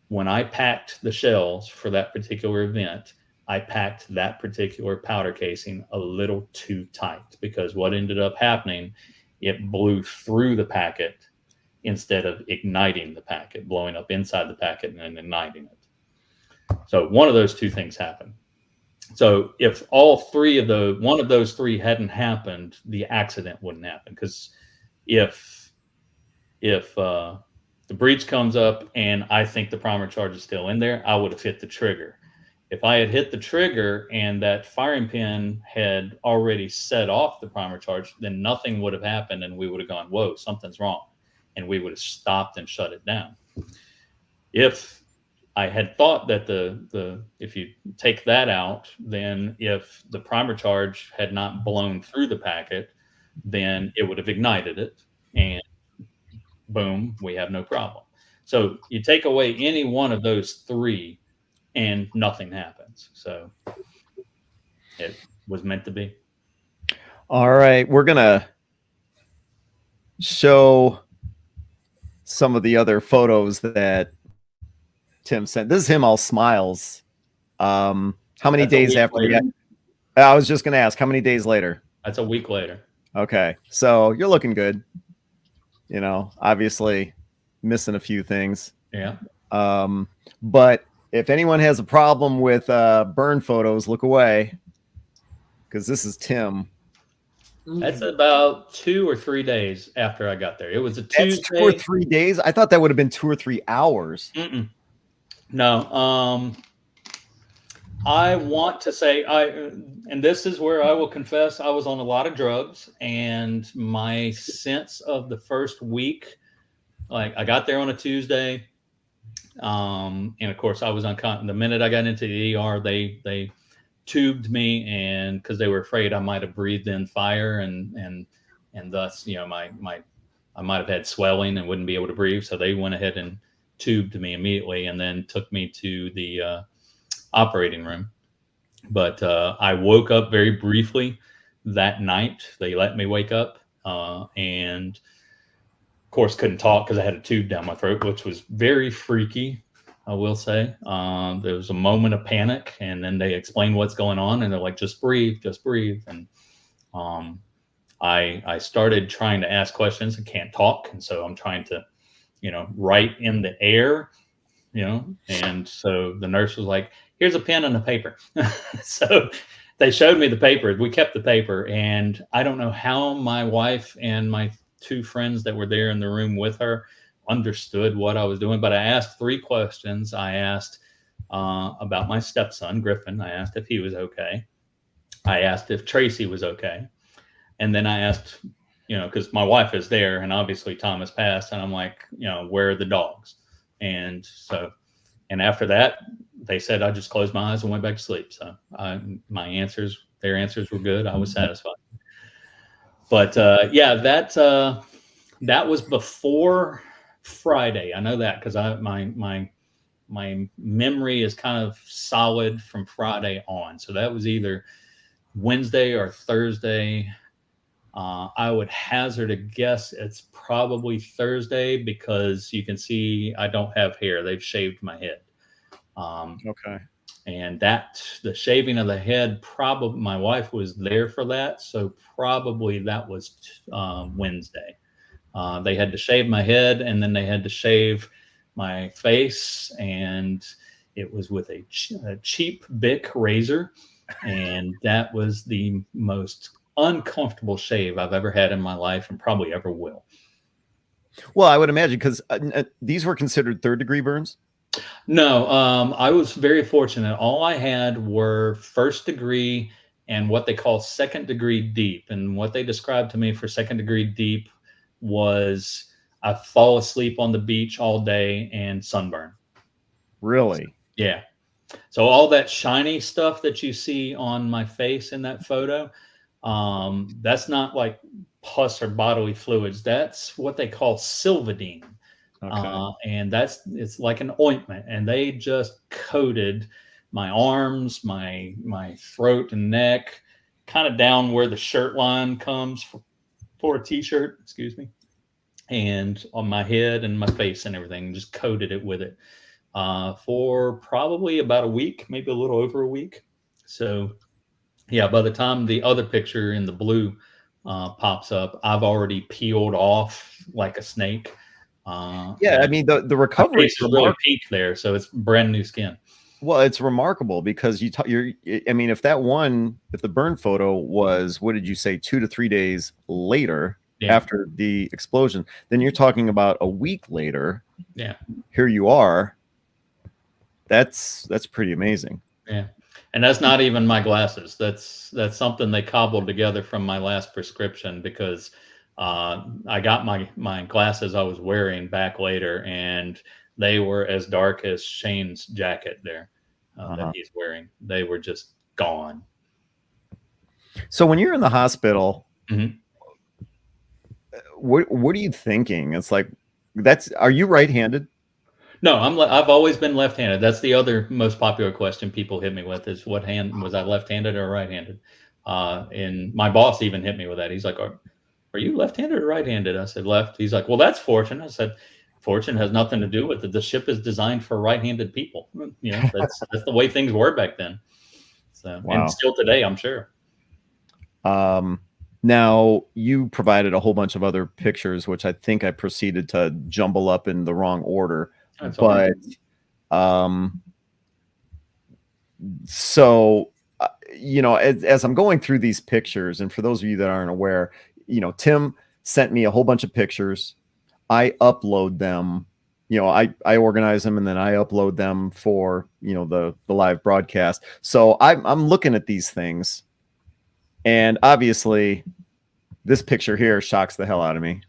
when I packed the shells for that particular event, I packed that particular powder casing a little too tight, because what ended up happening, it blew through the packet instead of igniting the packet, blowing up inside the packet and then igniting it. So one of those two things happened. So if one of those three hadn't happened, the accident wouldn't happen. Because if the breech comes up and I think the primer charge is still in there, I would have hit the trigger. If I had hit the trigger and that firing pin had already set off the primer charge, then nothing would have happened, and we would have gone, whoa, something's wrong, and we would have stopped and shut it down. If I had thought that if you take that out, then if the primer charge had not blown through the packet, then it would have ignited it, and boom, we have no problem. So you take away any one of those three, and nothing happens. So it was meant to be. All right, we're gonna show some of the other photos that Tim sent. This is him all smiles. How many That's a days week after we later. got? I was just gonna ask, how many days later? That's a week later. Okay, so you're looking good. You know, obviously missing a few things. Yeah. But if anyone has a problem with burn photos, look away, because this is Tim. That's about 2 or 3 days after I got there. It was a That's Tuesday. 2 or 3 days. I thought that would have been 2 or 3 hours. No. I want to say and this is where I will confess, I was on a lot of drugs, and my sense of the first week, like I got there on a Tuesday, and of course I was unconscious. The minute I got into the ER, they tubed me, and because they were afraid I might have breathed in fire, and thus, I might have had swelling and wouldn't be able to breathe. So they went ahead and tubed me immediately, and then took me to the operating room. But I woke up very briefly that night. They let me wake up, and of course couldn't talk because I had a tube down my throat, which was very freaky, I will say. There was a moment of panic, and then they explained what's going on, and they're like, just breathe. And I started trying to ask questions and can't talk, and so I'm trying to write in the air, and so the nurse was like, here's a pen and a paper. So they showed me the paper. We kept the paper, and I don't know how my wife and my 2 friends that were there in the room with her understood what I was doing, but I asked 3 questions. I asked about my stepson, Griffin. I asked if he was okay. I asked if Tracy was okay. And then I asked, because my wife is there, and obviously Thomas passed, and I'm like, where are the dogs? And after that, they said I just closed my eyes and went back to sleep. So their answers were good. I was satisfied. But that was before Friday. I know that because my memory is kind of solid from Friday on. So that was either Wednesday or Thursday. I would hazard a guess it's probably Thursday, because you can see I don't have hair. They've shaved my head. Okay. And the shaving of the head, probably my wife was there for that. So probably that was Wednesday. They had to shave my head, and then they had to shave my face, and it was with a cheap Bic razor. And that was the most uncomfortable shave I've ever had in my life, and probably ever will. Well, I would imagine, because these were considered 3rd-degree burns. No, I was very fortunate. All I had were 1st degree and what they call 2nd degree deep. And what they described to me for 2nd degree deep was I fall asleep on the beach all day and sunburn. Really? Yeah. So all that shiny stuff that you see on my face in that photo, that's not like pus or bodily fluids. That's what they call sylvadine. Okay. And it's like an ointment, and they just coated my arms, my throat and neck, kind of down where the shirt line comes for a t-shirt, excuse me, and on my head and my face and everything, just coated it with it for probably about a week, maybe a little over a week. So yeah, by the time the other picture in the blue pops up, I've already peeled off like a snake. Yeah, I mean, the recovery is really peaked there, so it's brand new skin. Well, it's remarkable, because I mean, if the burn photo was, what did you say, 2 to 3 days later after the explosion, then you're talking about a week later. Yeah. Here you are. That's pretty amazing. Yeah. And that's not even my glasses. That's something they cobbled together from my last prescription because I got my glasses I was wearing back later, and they were as dark as Shane's jacket there that he's wearing. They were just gone. So when you're in the hospital, Mhm. what are you thinking? It's like are you right-handed? No, I've always been left-handed. That's the other most popular question people hit me with is what hand was I left-handed or right-handed? And my boss even hit me with that. He's like, are you left-handed or right-handed? I said left. He's like, well, that's fortune. I said, fortune has nothing to do with it. The ship is designed for right-handed people. You know, that's the way things were back then. So, and still today, I'm sure. Now you provided a whole bunch of other pictures, which I think I proceeded to jumble up in the wrong order. That's all right. So, you know, as I'm going through these pictures, and for those of you that aren't aware, you know, Tim sent me a whole bunch of pictures. I upload them, you know, I organize them and then I upload them for, you know, the live broadcast. So I'm looking at these things, and obviously this picture here shocks the hell out of me,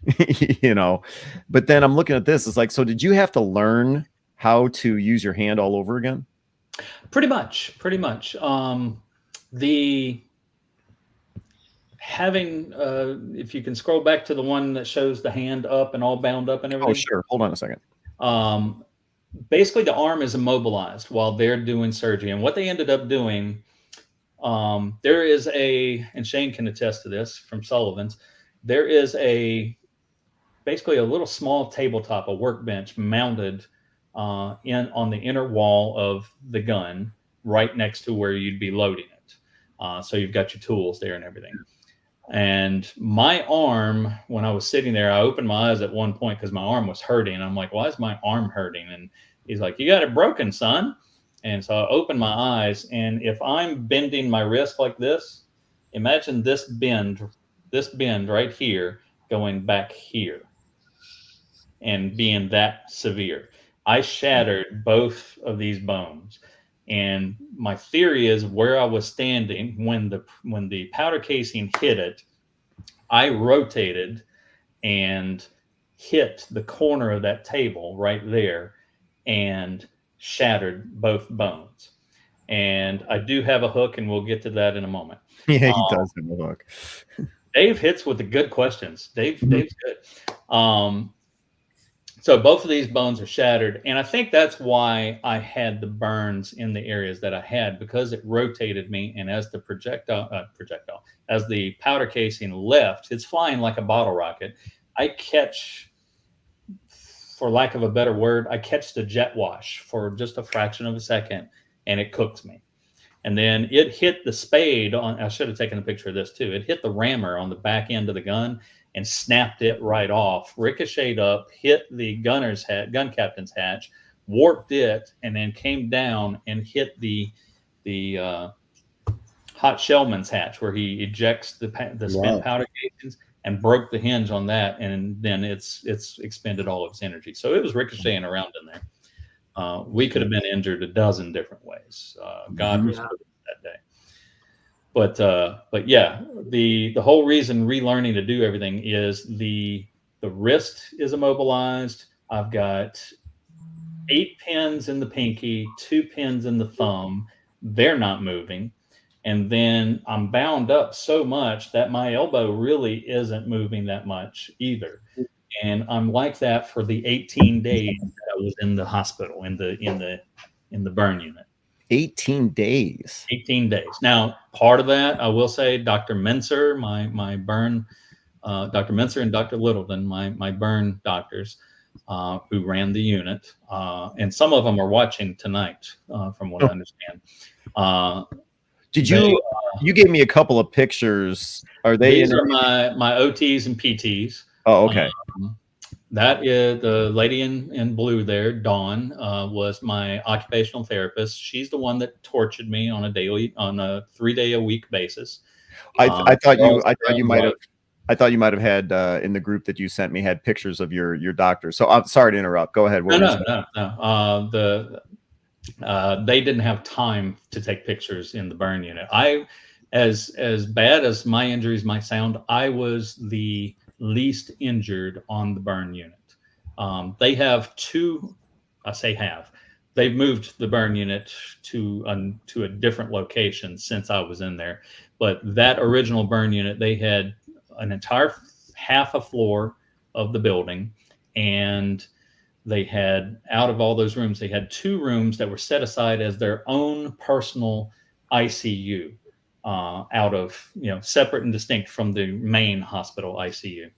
you know, but then I'm looking at this. It's like, so did you have to learn how to use your hand all over again? Pretty much. The having, if you can scroll back to the one that shows the hand up and all bound up and everything. Oh, sure. Hold on a second. Basically the arm is immobilized while they're doing surgery. And what they ended up doing, there is and Shane can attest to this from Sullivan's, there is basically a little small tabletop, a workbench mounted on the inner wall of the gun right next to where you'd be loading it. So you've got your tools there and everything. And my arm, when I was sitting there, I opened my eyes at one point because my arm was hurting. I'm like, why is my arm hurting? And he's like, you got it broken, son. And so I opened my eyes, and if I'm bending my wrist like this, imagine this bend right here going back here and being that severe. I shattered both of these bones. And my theory is where I was standing when the powder casing hit it, I rotated and hit the corner of that table right there and shattered both bones. And I do have a hook, and we'll get to that in a moment. Yeah, he does have a hook. Dave hits with the good questions. Dave's good. So both of these bones are shattered, and I think that's why I had the burns in the areas that I had, because it rotated me. And as the as the powder casing left, it's flying like a bottle rocket. I catch, for lack of a better word, I catch the jet wash for just a fraction of a second, and it cooks me. And then it hit the spade on. I should have taken a picture of this too. It hit the rammer on the back end of the gun and snapped it right off, ricocheted up, hit the gun captain's hatch, warped it, and then came down and hit the hot shellman's hatch, where he ejects the spent powder casings, and broke the hinge on that, and then it's expended all of its energy. So it was ricocheting around in there. We could have been injured a dozen different ways. God was with us that day. But yeah, the whole reason relearning to do everything is the wrist is immobilized. I've got 8 pins in the pinky, 2 pins in the thumb. They're not moving. And then I'm bound up so much that my elbow really isn't moving that much either. And I'm like that for the 18 days that I was in the hospital, in the burn unit. 18 days. 18 days. Now, part of that, I will say, Dr. Menser, my burn, Dr. Menser and Dr. Littleton, my burn doctors, who ran the unit, and some of them are watching tonight, from what I understand. Did you? You gave me a couple of pictures. Are they? These are my OTs and PTs. Oh, okay. That is the lady in blue there. Dawn was my occupational therapist. She's the one that tortured me on a 3-day-a-week basis. I thought you might have had in the group that you sent me had pictures of your doctor. So I'm sorry to interrupt. Go ahead. No. They didn't have time to take pictures in the burn unit. As bad as my injuries might sound, I was the least injured on the burn unit. They have two. I say have. They've moved the burn unit to a different location since I was in there. But that original burn unit, they had an entire half a floor of the building, and they had, out of all those rooms, they had 2 rooms that were set aside as their own personal ICU, out of, separate and distinct from the main hospital ICU.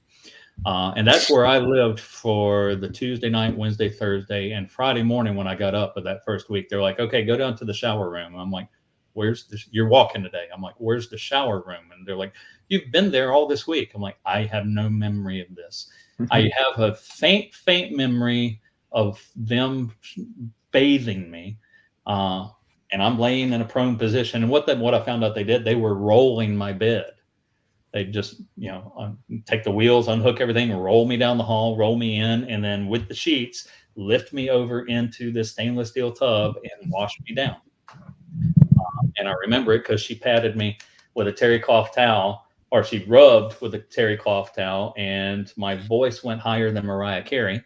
And that's where I lived for the Tuesday night, Wednesday, Thursday, and Friday morning. When I got up of that first week, they're like, okay, go down to the shower room. I'm like, you're walking today. I'm like, where's the shower room? And they're like, you've been there all this week. I'm like, I have no memory of this. I have a faint memory of them bathing me. And I'm laying in a prone position. And what I found out they did, they were rolling my bed. They just, take the wheels, unhook everything, roll me down the hall, roll me in, and then with the sheets, lift me over into this stainless steel tub and wash me down. And I remember it because she patted me with a terry cloth towel, or she rubbed with a terry cloth towel, and my voice went higher than Mariah Carey.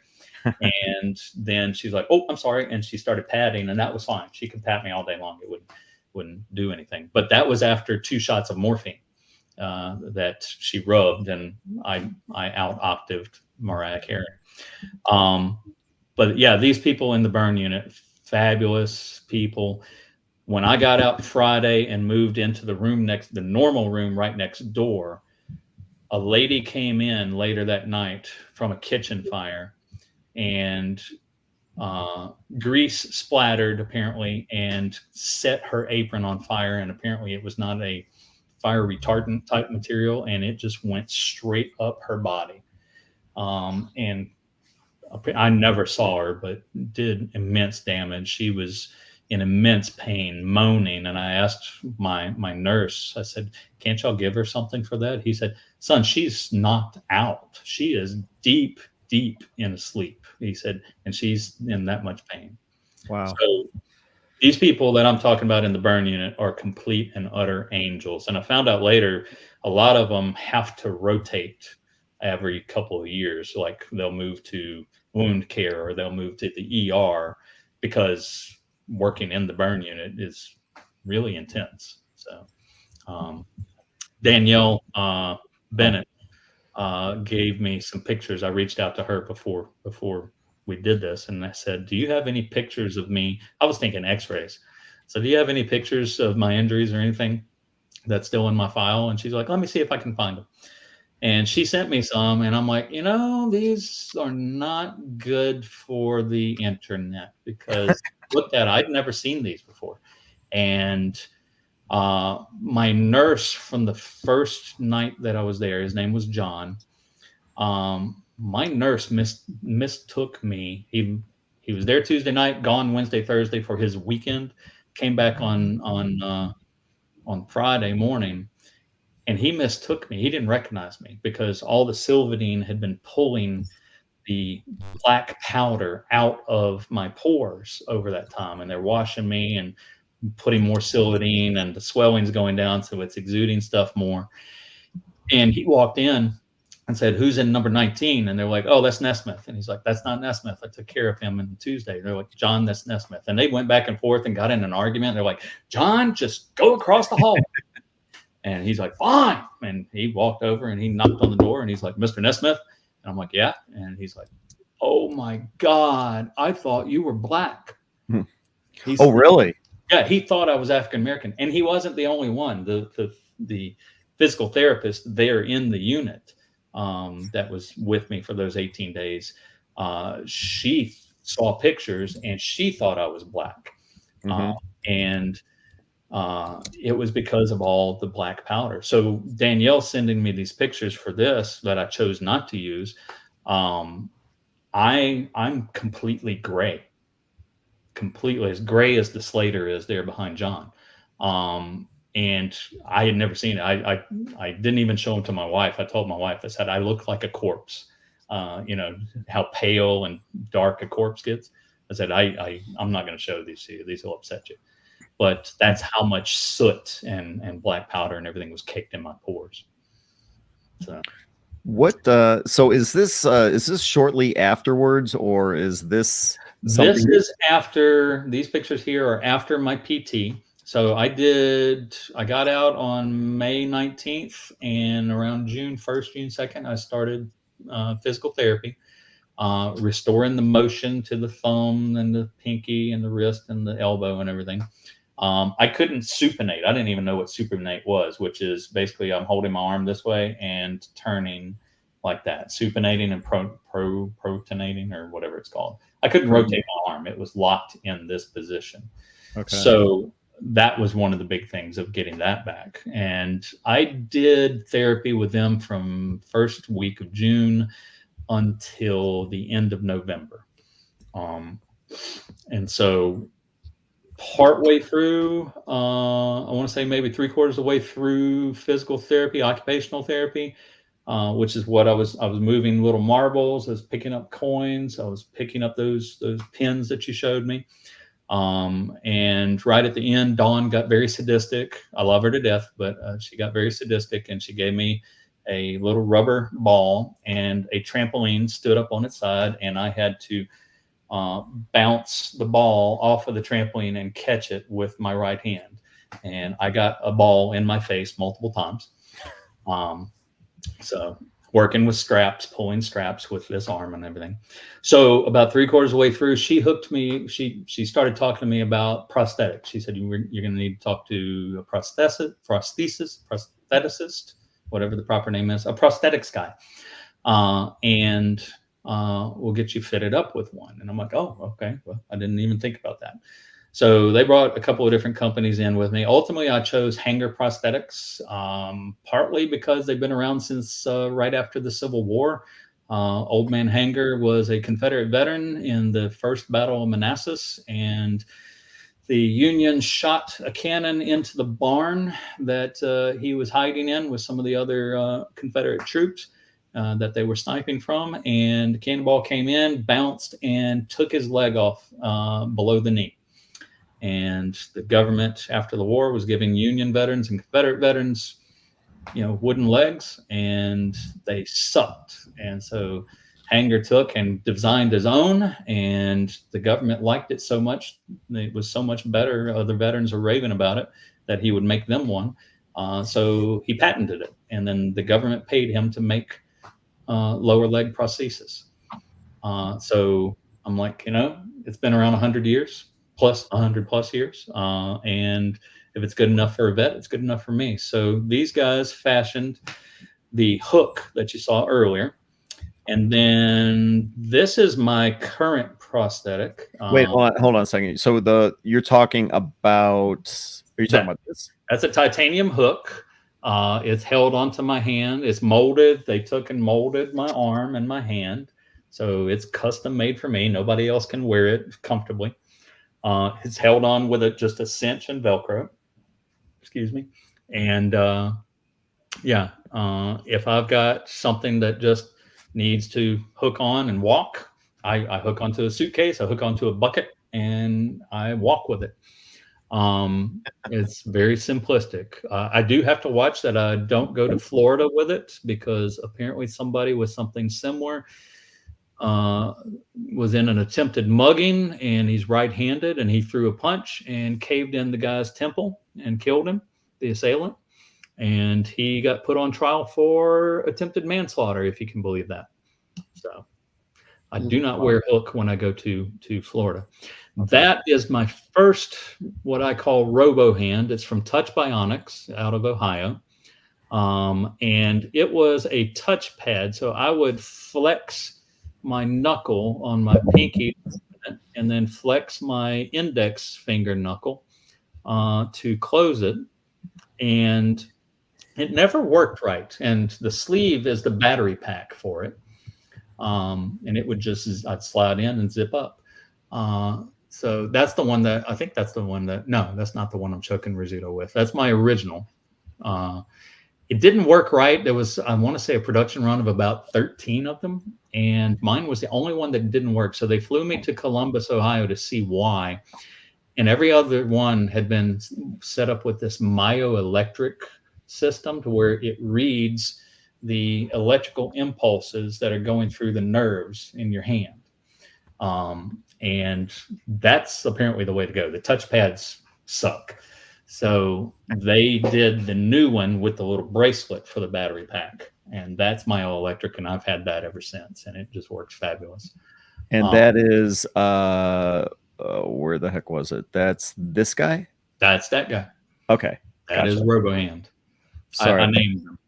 And then she's like, oh, I'm sorry. And she started patting, and that was fine. She could pat me all day long. It wouldn't do anything. But that was after 2 shots of morphine that she rubbed, and I out octaved Mariah Carey. But yeah, these people in the burn unit, fabulous people. When I got out Friday and moved into the normal room right next door, a lady came in later that night from a kitchen fire, and grease splattered apparently and set her apron on fire. And apparently it was not a fire retardant type material, and it just went straight up her body. And I never saw her, but did immense damage. She was in immense pain, moaning. And I asked my nurse, I said, can't y'all give her something for that? He said, son, she's knocked out. She is deep in a sleep. He said, and she's in that much pain. Wow. So these people that I'm talking about in the burn unit are complete and utter angels. And I found out later, a lot of them have to rotate every couple of years. Like they'll move to wound care, or they'll move to the ER, because working in the burn unit is really intense. So Danielle Bennett gave me some pictures. I reached out to her before we did this, and I said, do you have any pictures of me? I was thinking x-rays. So do you have any pictures of my injuries or anything that's still in my file? And she's like, let me see if I can find them. And she sent me some, and I'm like, these are not good for the internet, because looked at, I'd never seen these before. And my nurse from the first night that I was there, his name was John. My nurse mistook me. He was there Tuesday night, gone Wednesday, Thursday for his weekend, came back on Friday morning, and he mistook me. He didn't recognize me because all the Silvadine had been pulling the black powder out of my pores over that time, and they're washing me and putting more Silvadine, and the swelling's going down, so it's exuding stuff more. And he walked in and said, who's in number 19? And they're like, oh, that's Nesmith. And he's like, that's not Nesmith. I took care of him on Tuesday. They're like, John, that's Nesmith. And they went back and forth and got in an argument. They're like, John, just go across the hall. And he's like, fine. And he walked over and he knocked on the door, and he's like, Mr. Nesmith? And I'm like, yeah. And he's like, oh my God, I thought you were black. Oh, really? Yeah, he thought I was African-American, and he wasn't the only one. The physical therapist there in the unit that was with me for those 18 days, she saw pictures, and she thought I was black. And it was because of all the black powder. So Danielle sending me these pictures for this that I chose not to use. I'm completely gray. Completely as gray as the Slater is there behind John. And I had never seen it. I didn't even show him to my wife. I told my wife, I said, I look like a corpse. How pale and dark a corpse gets. I said, I'm not going to show these to you. These will upset you. But that's how much soot and black powder and everything was caked in my pores. So what? So is this shortly afterwards, or is this something? this is after, these pictures here are after my PT. So I got out on May 19th, and around June 1st, June 2nd, I started physical therapy, restoring the motion to the thumb and the pinky and the wrist and the elbow and everything. I couldn't supinate. I didn't even know what supinate was, which is basically I'm holding my arm this way and turning like that, supinating and protonating, or whatever it's called. I couldn't rotate my arm. It was locked in this position. Okay. So that was one of the big things of getting that back. And I did therapy with them from first week of June until the end of November. And so partway through, I want to say maybe 3/4 of the way through physical therapy, occupational therapy, which is what I was moving little marbles, I was picking up coins, I was picking up those pins that you showed me. And right at the end, Dawn got very sadistic. I love her to death, but she got very sadistic, and she gave me a little rubber ball and a trampoline stood up on its side, and I had to bounce the ball off of the trampoline and catch it with my right hand. And I got a ball in my face multiple times. So working with straps, pulling straps with this arm and everything. So about 3/4 of the way through, she hooked me. She started talking to me about prosthetics. She said, you're going to need to talk to a prostheticist, whatever the proper name is, a prosthetics guy. And we'll get you fitted up with one. And I'm like, oh, okay. Well, I didn't even think about that. So they brought a couple of different companies in with me. Ultimately, I chose Hanger Prosthetics, partly because they've been around since right after the Civil War. Old Man Hanger was a Confederate veteran in the First Battle of Manassas, and the Union shot a cannon into the barn that he was hiding in with some of the other Confederate troops that they were sniping from. And the cannonball came in, bounced, and took his leg off below the knee. And the government after the war was giving Union veterans and Confederate veterans, wooden legs, and they sucked. And so Hanger took and designed his own, and the government liked it so much. It was so much better. Other veterans were raving about it, that he would make them one. So he patented it, and then the government paid him to make lower leg prosthesis. So I'm like, it's been around 100 years. Plus 100 plus years. And if it's good enough for a vet, it's good enough for me. So these guys fashioned the hook that you saw earlier. And then this is my current prosthetic. Wait, hold on a second. So you're talking about, are you talking about this? That's a titanium hook. It's held onto my hand. It's molded. They took and molded my arm and my hand. So it's custom made for me. Nobody else can wear it comfortably. It's held on with just a cinch and Velcro. Excuse me. And if I've got something that just needs to hook on and walk, I hook onto a suitcase, I hook onto a bucket, and I walk with it. It's very simplistic. I do have to watch that I don't go to Florida with it, because apparently somebody with something similar was in an attempted mugging, and he's right-handed, and he threw a punch and caved in the guy's temple and killed him, the assailant. And he got put on trial for attempted manslaughter, if you can believe that. So I do not wear a hook when I go to Florida. Okay. That is my first, what I call robo hand. It's from Touch Bionics out of Ohio. And it was a touch pad. So I would flex my knuckle on my pinky and then flex my index finger knuckle to close it. And it never worked right. And the sleeve is the battery pack for it. And it would I'd slide in and zip up. So that's the one that, I think that's the one that, no, that's not the one I'm choking Rizzuto with. That's my original. it didn't work right. There was, I want to say, a production run of about 13 of them, and mine was the only one that didn't work. So they flew me to Columbus, Ohio to see why. And every other one had been set up with this myoelectric system to where it reads the electrical impulses that are going through the nerves in your hand. And that's apparently the way to go. The touchpads suck. So they did the new one with the little bracelet for the battery pack. And that's myoelectric, and I've had that ever since. And it just works fabulous. And that is, where the heck was it? That's this guy? That's that guy. Okay. That is RoboHand. Sorry. I named them.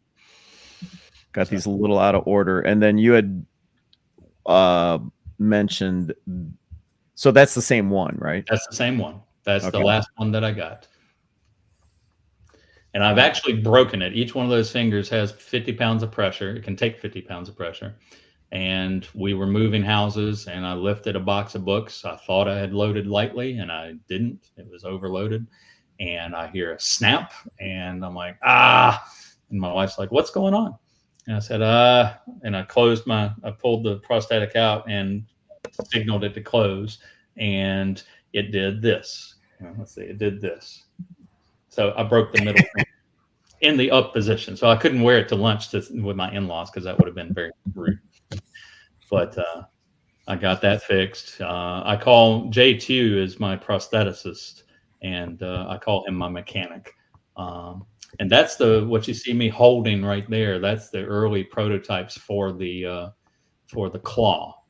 Got these a little out of order. And then you had mentioned, so that's the same one, right? That's the same one. That's the last one that I got. And I've actually broken it. Each one of those fingers has 50 pounds of pressure. It can take 50 pounds of pressure. And we were moving houses, and I lifted a box of books. I thought I had loaded lightly, and I didn't. It was overloaded. And I hear a snap, and I'm like, ah. And my wife's like, what's going on? And I said, and I pulled the prosthetic out and signaled it to close. And it did this. Let's see, it did this. So I broke the middle finger in the up position. So I couldn't wear it to lunch with my in-laws, because that would have been very rude. But I got that fixed. I call J2 is my prostheticist, and I call him my mechanic. And that's what you see me holding right there. That's the early prototypes for the claw.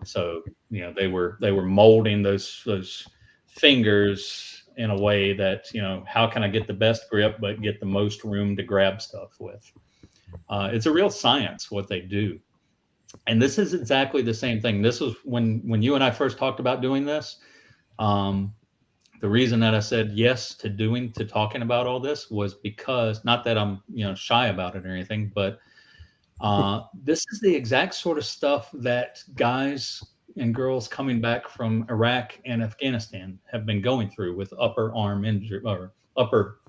So they were molding those fingers in a way that, how can I get the best grip but get the most room to grab stuff with? It's a real science what they do. And this is exactly the same thing. This was when you and I first talked about doing this. The reason that I said yes to talking about all this was because, not that I'm shy about it or anything, but this is the exact sort of stuff that guys and girls coming back from Iraq and Afghanistan have been going through with upper arm injury or upper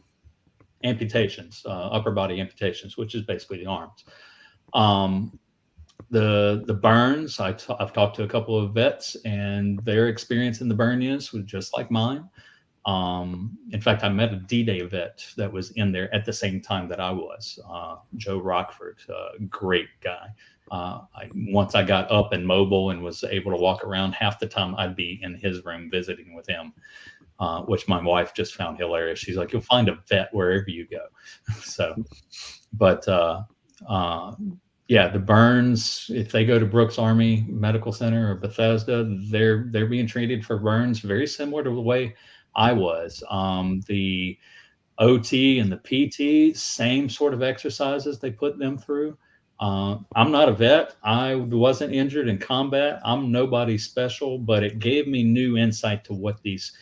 amputations, upper body amputations, which is basically the arms. The burns, I've talked to a couple of vets, and their experience in the burn units was just like mine. In fact, I met a D-Day vet that was in there at the same time that I was, Joe Rockford, great guy. Once I got up and mobile and was able to walk around, half the time I'd be in his room visiting with him, which my wife just found hilarious. She's like, you'll find a vet wherever you go. So, but yeah, the burns, if they go to Brooks Army Medical Center or Bethesda, they're being treated for burns very similar to the way I was. The OT and the PT, same sort of exercises they put them through. I'm not a vet. I wasn't injured in combat. I'm nobody special, but it gave me new insight to what these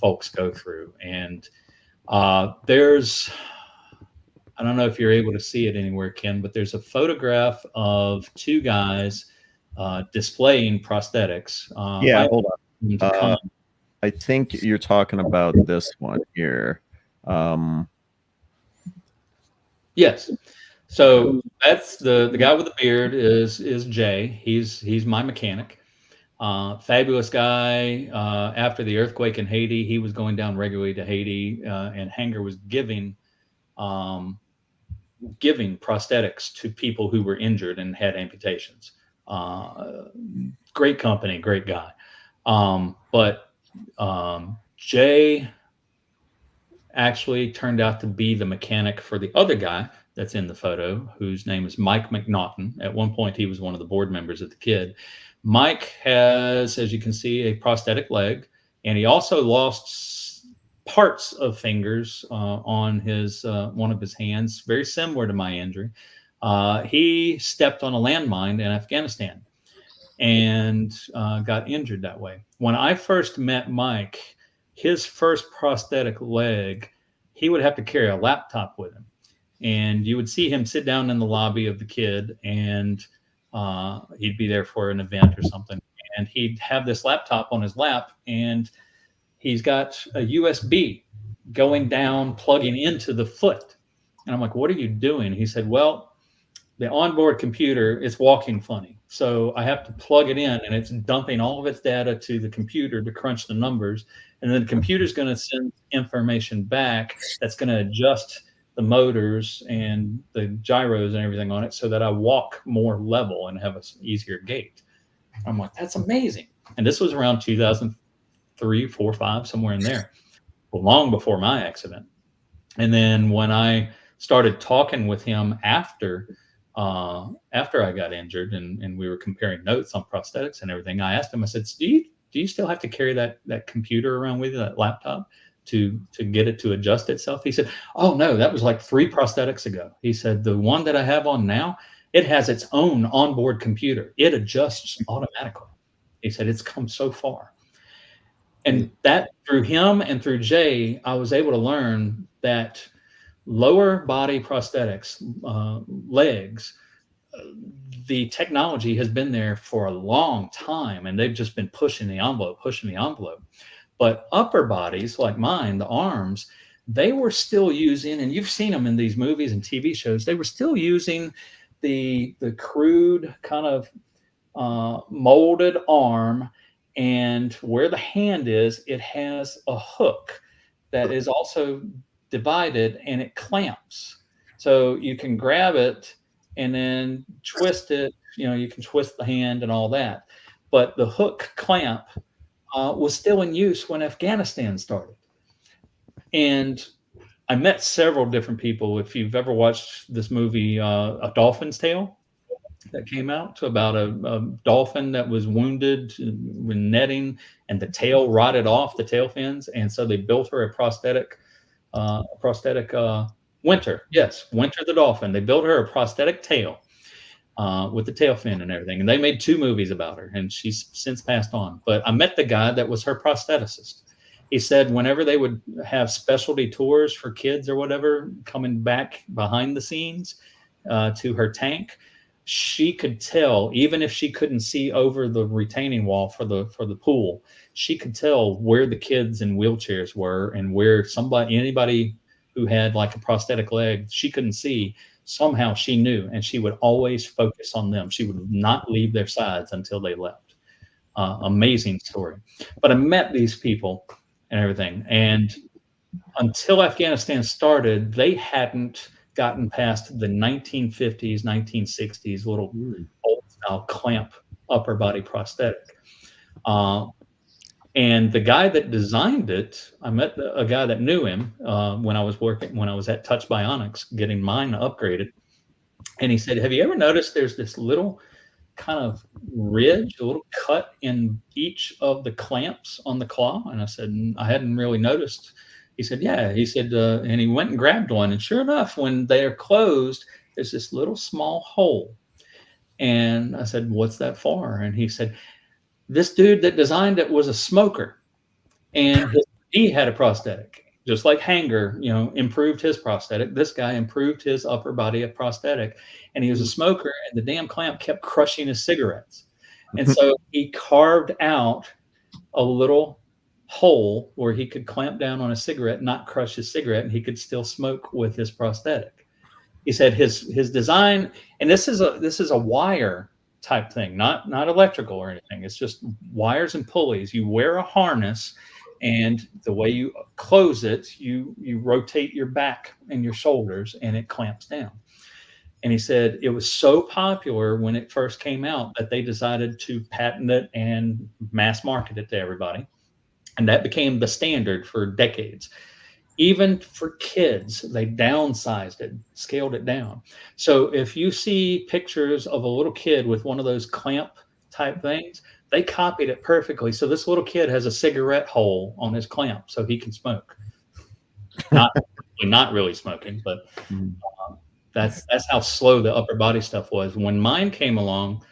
folks go through. And there's, I don't know if you're able to see it anywhere, Ken, but there's a photograph of two guys displaying prosthetics. Yeah, hold on. I think you're talking about this one here. Yes. So that's the guy with the beard is Jay. He's my mechanic. Fabulous guy. After the earthquake in Haiti, he was going down regularly to Haiti, and Hanger was giving prosthetics to people who were injured and had amputations. Great company, great guy. But Jay actually turned out to be the mechanic for the other guy that's in the photo, whose name is Mike McNaughton. At one point, he was one of the board members of the Kid. Mike has, as you can see, a prosthetic leg, and he also lost parts of fingers on his one of his hands, very similar to my injury. He stepped on a landmine in Afghanistan and got injured that way. When I first met Mike, his first prosthetic leg, he would have to carry a laptop with him. And you would see him sit down in the lobby of the Kid, and he'd be there for an event or something. And he'd have this laptop on his lap, and he's got a USB going down, plugging into the foot. And I'm like, what are you doing? He said, well, the onboard computer is walking funny. So I have to plug it in, and it's dumping all of its data to the computer to crunch the numbers. And then the computer's going to send information back that's going to adjust the motors and the gyros and everything on it so that I walk more level and have an easier gait. I'm like, that's amazing. And this was around 2003, 4, 5, somewhere in there, long before my accident. And then when I started talking with him after I got injured, and we were comparing notes on prosthetics and everything, I asked him, I said, do you still have to carry that computer around with you, that laptop, to get it to adjust itself? He said, oh no, that was like 3 prosthetics ago. He said, the one that I have on now, it has its own onboard computer. It adjusts automatically. He said, it's come so far. And that, through him and through Jay, I was able to learn that lower body prosthetics, legs, the technology has been there for a long time, and they've just been pushing the envelope. But upper bodies like mine, the arms, they were still using, and you've seen them in these movies and TV shows, they were still using the crude kind of molded arm, and where the hand is, it has a hook that is also divided, and it clamps. So you can grab it and then twist it. You can twist the hand and all that. But the hook clamp was still in use when Afghanistan started. And I met several different people. If you've ever watched this movie, A Dolphin's Tale, that came out about a dolphin that was wounded with netting, and the tail rotted off, the tail fins. And so they built her a prosthetic Winter. Yes, Winter the dolphin. They built her a prosthetic tail with the tail fin and everything. And they made 2 movies about her, and she's since passed on. But I met the guy that was her prostheticist. He said whenever they would have specialty tours for kids or whatever coming back behind the scenes to her tank, she could tell, even if she couldn't see over the retaining wall for the pool, she could tell where the kids in wheelchairs were, and where anybody who had like a prosthetic leg she couldn't see, somehow she knew, and she would always focus on them. She would not leave their sides until they left. Amazing story. But I met these people and everything, and until Afghanistan started, they hadn't gotten past the 1950s, 1960s little old style clamp upper body prosthetic. And the guy that designed it, I met a guy that knew him when I was at Touch Bionics getting mine upgraded. And he said, have you ever noticed there's this little kind of ridge, a little cut in each of the clamps on the claw? And I said, I hadn't really noticed. He said, yeah. He said, and he went and grabbed one. And sure enough, when they're closed, there's this little small hole. And I said, what's that for? And he said, this dude that designed it was a smoker, and he had a prosthetic, just like Hanger, improved his prosthetic. This guy improved his upper body prosthetic, and he was a smoker, and the damn clamp kept crushing his cigarettes. And so he carved out a little hole where he could clamp down on a cigarette, not crush his cigarette, and he could still smoke with his prosthetic. He said his design, and this is a wire type thing, not electrical or anything. It's just wires and pulleys. You wear a harness, and the way you close it, you rotate your back and your shoulders, and it clamps down. And he said it was so popular when it first came out that they decided to patent it and mass market it to everybody. And that became the standard for decades. Even for kids, they downsized it, scaled it down. So if you see pictures of a little kid with one of those clamp type things, they copied it perfectly. So this little kid has a cigarette hole on his clamp so he can smoke. Not really smoking, but that's how slow the upper body stuff was. When mine came along,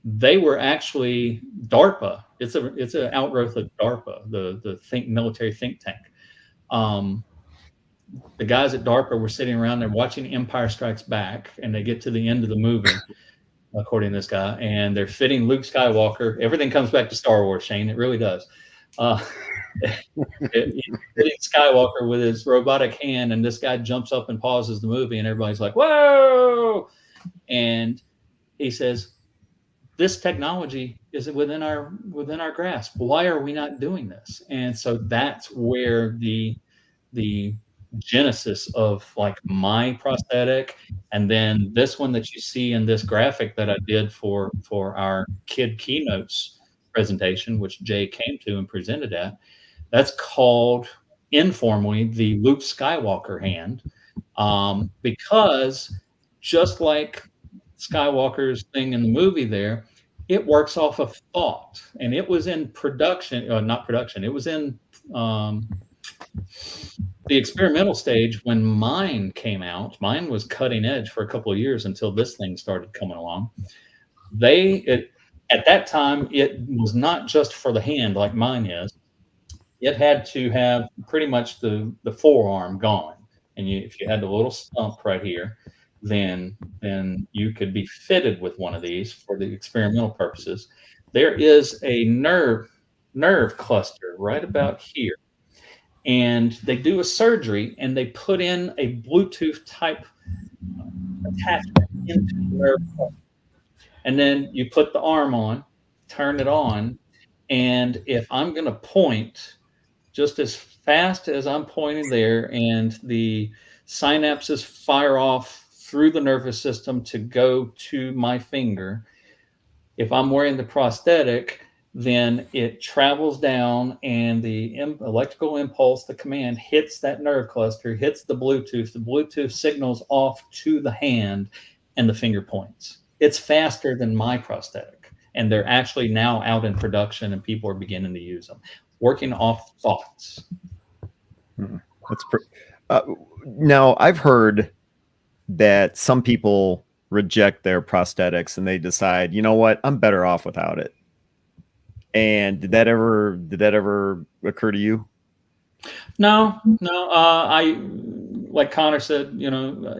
they were actually DARPA. It's an outgrowth of DARPA, the military think tank. The guys at DARPA were sitting around there watching Empire Strikes Back, and they get to the end of the movie, according to this guy, and they're fitting Luke Skywalker. Everything comes back to Star Wars, Shane. It really does. He's hitting Skywalker with his robotic hand, and this guy jumps up and pauses the movie, and everybody's like, "Whoa!" And he says, "This technology is within our grasp. Why are we not doing this?" And so that's where the genesis of like my prosthetic, and then this one that you see in this graphic that I did for our kid keynotes presentation, which Jay came to and presented at. That's called informally the Luke Skywalker hand, because just like Skywalker's thing in the movie there, it works off of thought. And it was in production, not production, it was in the experimental stage when mine came out. Mine was cutting edge for a couple of years until this thing started coming along. At that time, it was not just for the hand like mine is. It had to have pretty much the forearm gone. And if you had the little stump right here, then you could be fitted with one of these for the experimental purposes. There is a nerve cluster right about here. And they do a surgery and they put in a Bluetooth type attachment into the nerve cluster. And then you put the arm on, turn it on, and if I'm going to point just as fast as I'm pointing there, and the synapses fire off through the nervous system to go to my finger, if I'm wearing the prosthetic, then it travels down and the electrical impulse, the command, hits that nerve cluster, hits the Bluetooth signals off to the hand, and the finger points. It's faster than my prosthetic. And they're actually now out in production and people are beginning to use them, working off thoughts. That's now I've heard that some people reject their prosthetics and they decide, you know what, I'm better off without it. And did that ever occur to you? No. I, like Connor said,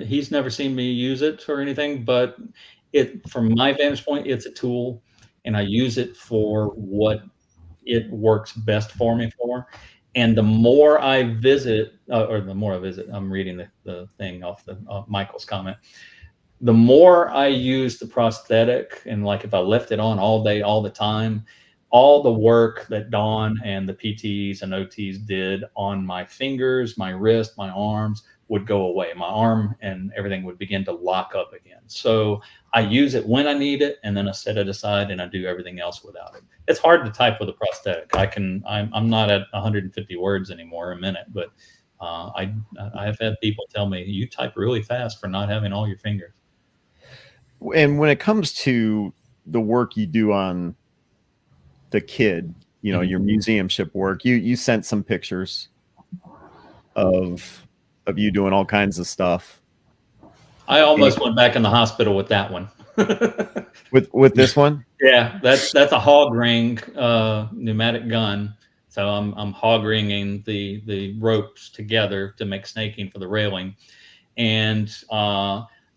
he's never seen me use it or anything, but from my vantage point, it's a tool, and I use it for what it works best for me for. And the more I visit, I'm reading the thing off Michael's comment. The more I use the prosthetic, and like if I left it on all day, all the time, all the work that Dawn and the PTs and OTs did on my fingers, my wrist, my arms would go away. My arm and everything would begin to lock up again. So I use it when I need it, and then I set it aside and I do everything else without it. It's hard to type with a prosthetic. I'm not at 150 words anymore a minute, but I've had people tell me, you type really fast for not having all your fingers. And when it comes to the work you do on the kid, your museum ship work, you sent some pictures of you doing all kinds of stuff. I almost went back in the hospital with that one. with this one? Yeah, that's a hog ring pneumatic gun. So I'm hog ringing the ropes together to make snaking for the railing, and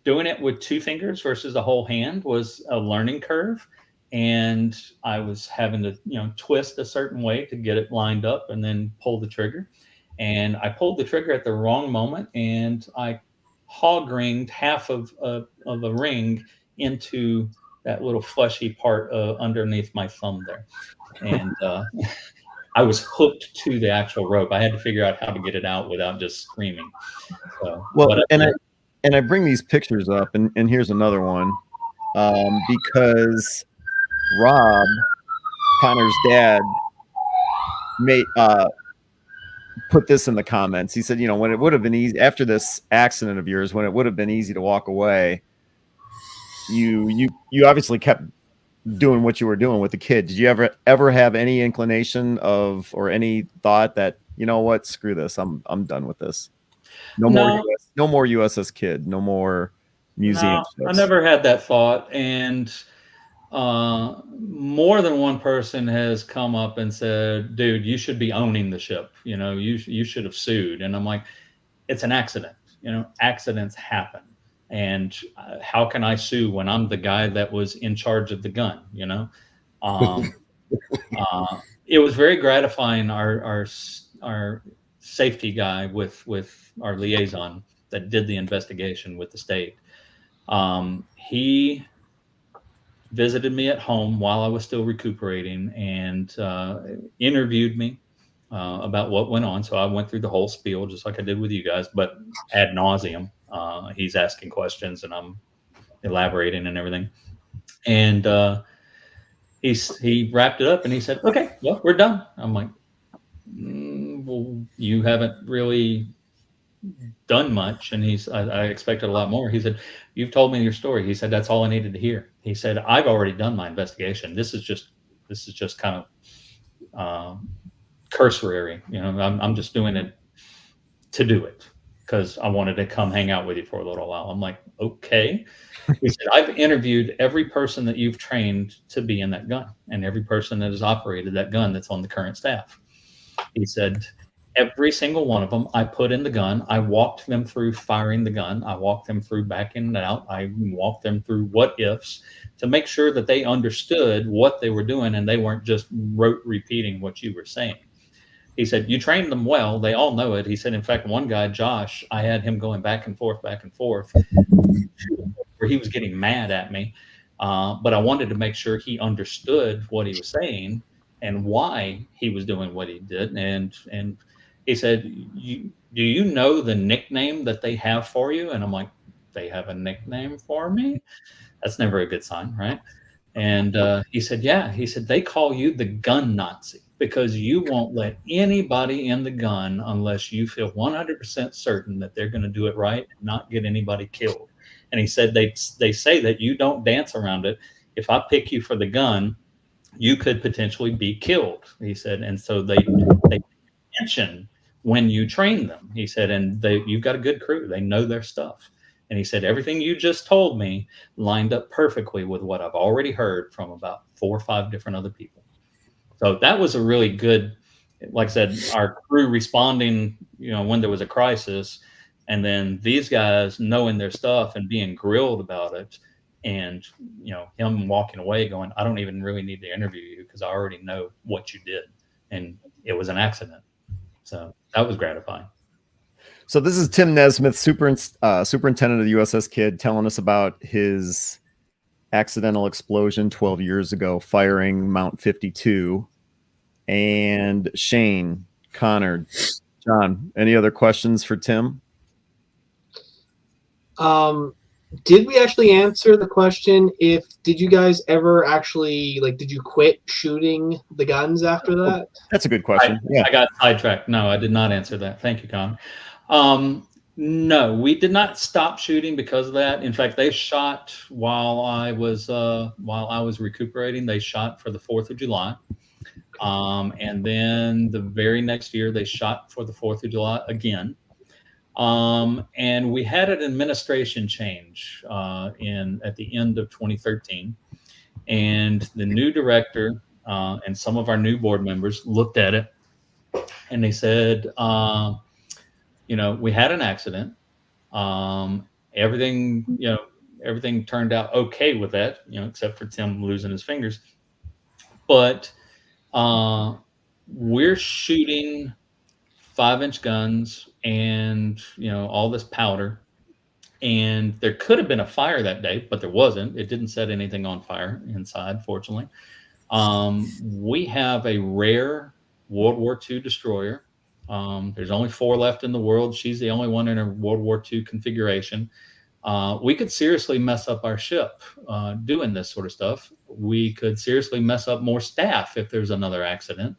doing it with 2 fingers versus a whole hand was a learning curve. And I was having to, twist a certain way to get it lined up and then pull the trigger. And I pulled the trigger at the wrong moment, and I hog ringed half of a ring into that little fleshy part underneath my thumb there. And I was hooked to the actual rope. I had to figure out how to get it out without just screaming. So, I bring these pictures up, and here's another one, because Rob, Connor's dad, put this in the comments. He said, when it would have been easy after this accident of yours, when it would have been easy to walk away, you obviously kept doing what you were doing with the kid. Did you ever have any inclination of, or any thought that, you know what, screw this, I'm done with this? No more USS Kid, no more museum ships. I never had that thought. And more than one person has come up and said, dude, you should be owning the ship. You should have sued. And I'm like, it's an accident. Accidents happen. And how can I sue when I'm the guy that was in charge of the gun? It was very gratifying. Our safety guy with our liaison that did the investigation with the state. He visited me at home while I was still recuperating and interviewed me about what went on. So I went through the whole spiel just like I did with you guys, but ad nauseum. He's asking questions and I'm elaborating and everything. And he wrapped it up and he said, "Okay, well, we're done." I'm like, well, you haven't really done much. And I expected a lot more. He said, "You've told me your story." He said, "That's all I needed to hear." He said, "I've already done my investigation. This is just kind of cursory. I'm just doing it to do it because I wanted to come hang out with you for a little while." I'm like, "Okay." He said, "I've interviewed every person that you've trained to be in that gun and every person that has operated that gun that's on the current staff." He said, "Every single one of them, I put in the gun. I walked them through firing the gun. I walked them through backing it out. I walked them through what ifs to make sure that they understood what they were doing and they weren't just rote repeating what you were saying." He said, "You trained them well. They all know it." He said, "In fact, one guy, Josh, I had him going back and forth, where he was getting mad at me. But I wanted to make sure he understood what he was saying and why he was doing what he did." And he said, "Do you know the nickname that they have for you?" And I'm like, "They have a nickname for me?" That's never a good sign, right? And he said, "Yeah." He said, "They call you the gun Nazi because you won't let anybody in the gun unless you feel 100% certain that they're going to do it right and not get anybody killed." And he said, they say that you don't dance around it. If I pick you for the gun, you could potentially be killed." He said, "And so they mention when you train them." He said, "And you've got a good crew. They know their stuff." And he said, "Everything you just told me lined up perfectly with what I've already heard from about 4 or 5 different other people." So that was a really good, like I said, our crew responding, when there was a crisis, and then these guys knowing their stuff and being grilled about it, and him walking away going, "I don't even really need to interview you because I already know what you did, and it was an accident." So that was gratifying. So this is Tim Nesmith, superintendent of the USS Kidd, telling us about his accidental explosion 12 years ago, firing Mount 52. And Shane, Connor, John, any other questions for Tim? Did we actually answer the question? Did you guys ever actually did you quit shooting the guns after that? That's a good question. I got sidetracked. No, I did not answer that. Thank you, Con. No, we did not stop shooting because of that. In fact, they shot while I was recuperating. They shot for the 4th of July. And then the very next year, they shot for the 4th of July again. And we had an administration change at the end of 2013. And the new director and some of our new board members looked at it and they said, we had an accident. Everything turned out okay with that, except for Tim losing his fingers. But we're shooting 5-inch guns and all this powder, and there could have been a fire that day, but there wasn't. It didn't set anything on fire inside, fortunately. We have a rare World War II destroyer. There's only 4 left in the world. She's the only one in a World War II configuration. We could seriously mess up our ship doing this sort of stuff. We could seriously mess up more staff if there's another accident.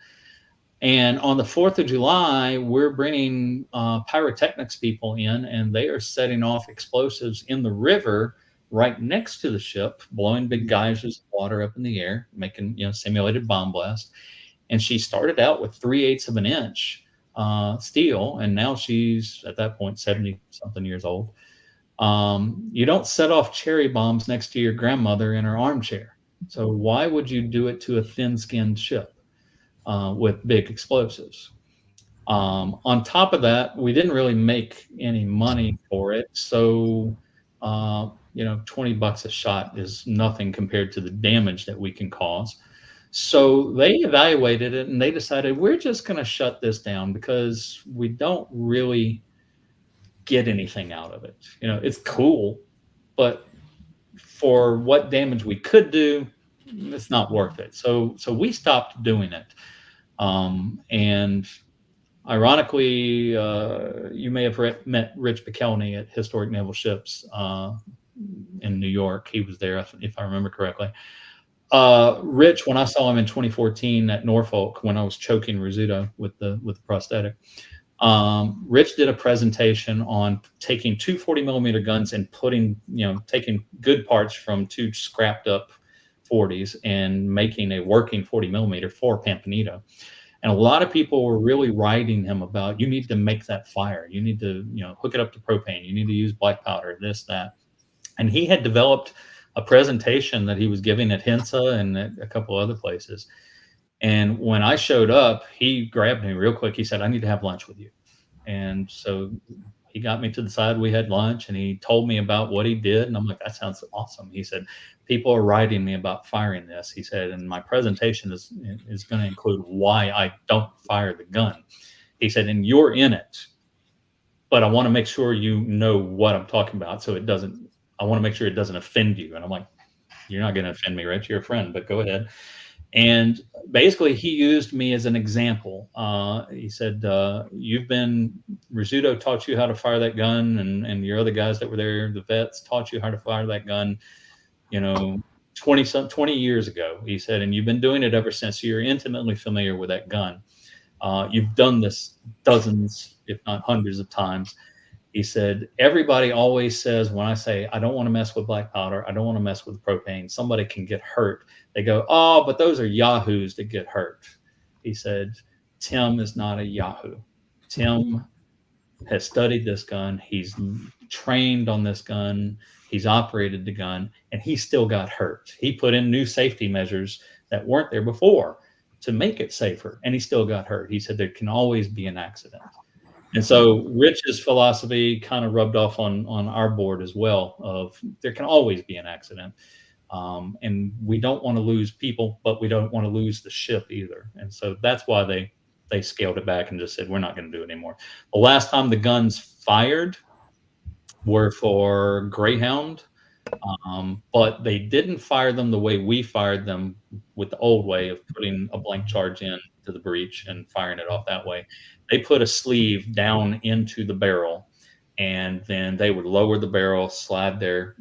And on the 4th of July, we're bringing pyrotechnics people in, and they are setting off explosives in the river right next to the ship, blowing big geysers of water up in the air, making simulated bomb blast. And she started out with 3/8 of an inch steel, and now she's at that point 70-something years old. You don't set off cherry bombs next to your grandmother in her armchair. So why would you do it to a thin-skinned ship with big explosives? On top of that, we didn't really make any money for it. So, $20 a shot is nothing compared to the damage that we can cause. So they evaluated it and they decided we're just going to shut this down because we don't really get anything out of it. You know, it's cool, but for what damage we could do, it's not worth it. So we stopped doing it. And ironically, you may have met Rich McKelney at Historic Naval Ships in New York. He was there, if I remember correctly. Rich, when I saw him in 2014 at Norfolk, when I was choking Rizzuto with the prosthetic, Rich did a presentation on taking two 40mm guns and taking good parts from two scrapped up 40s and making a working 40mm for Pampanito. And a lot of people were really writing him about, you need to make that fire. You need to, hook it up to propane. You need to use black powder, this, that. And he had developed a presentation that he was giving at HINSA and at a couple other places. And when I showed up, he grabbed me real quick. He said, I need to have lunch with you. And so he got me to the side. We had lunch and he told me about what he did. And I'm like, that sounds awesome. He said, people are writing me about firing this. He said, and my presentation is going to include why I don't fire the gun. He said, and you're in it, but I want to make sure you know what I'm talking about. So I want to make sure it doesn't offend you. And I'm like, you're not going to offend me, Rich. You're a friend, but go ahead. And basically, he used me as an example. He said, Rizzuto taught you how to fire that gun, and your other guys that were there, the vets, taught you how to fire that gun, 20 years ago. He said, and you've been doing it ever since. So you're intimately familiar with that gun. You've done this dozens, if not hundreds of times. He said, everybody always says, when I say, I don't want to mess with black powder, I don't want to mess with propane, somebody can get hurt. They go, oh, but those are yahoos that get hurt. He said, Tim is not a yahoo. Tim has studied this gun. He's trained on this gun. He's operated the gun, and he still got hurt. He put in new safety measures that weren't there before to make it safer, and he still got hurt. He said there can always be an accident. And so Rich's philosophy kind of rubbed off on our board as well, of there can always be an accident. And we don't want to lose people, but we don't want to lose the ship either. And so that's why they scaled it back and just said, we're not going to do it anymore. The last time the guns fired were for Greyhound, but they didn't fire them the way we fired them with the old way of putting a blank charge in to the breech and firing it off that way. They put a sleeve down into the barrel, and then they would lower the barrel, slide their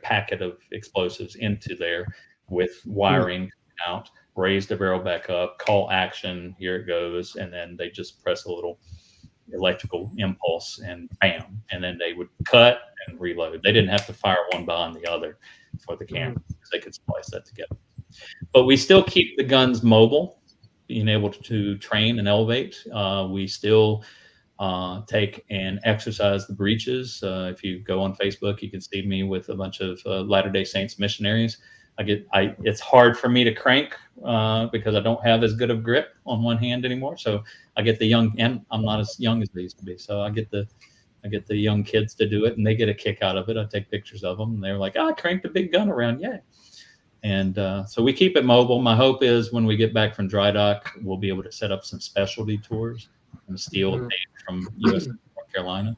packet of explosives into there with wiring out, raise the barrel back up, call action, here it goes, and then they just press a little electrical impulse and bam, and then they would cut and reload. They didn't have to fire one behind the other for the camera because they could splice that together. But we still keep the guns mobile, being able to train and elevate. We still take and exercise the breaches. If you go on Facebook, you can see me with a bunch of Latter-day Saints missionaries. It's hard for me to crank because I don't have as good of grip on one hand anymore. So I get the young, and I'm not as young as they used to be. So I get the young kids to do it, and they get a kick out of it. I take pictures of them, and they're like, I cranked a big gun around, yay. And so we keep it mobile. My hope is when we get back from dry dock, we'll be able to set up some specialty tours and steal from USS North Carolina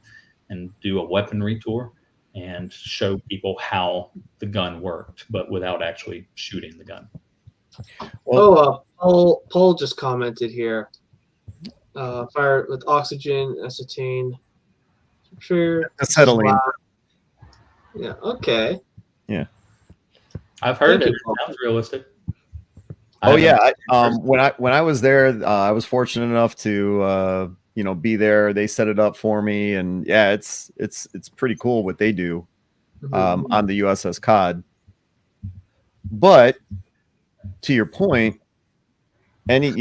and do a weaponry tour and show people how the gun worked, but without actually shooting the gun. Well, Paul just commented here. Fire with oxygen, acetane, sure, acetylene. Yeah. Okay. Yeah. I've heard it. It sounds realistic. When I was there, I was fortunate enough to be there. They set it up for me, and yeah, it's pretty cool what they do on the USS Cod. But to your point, anything.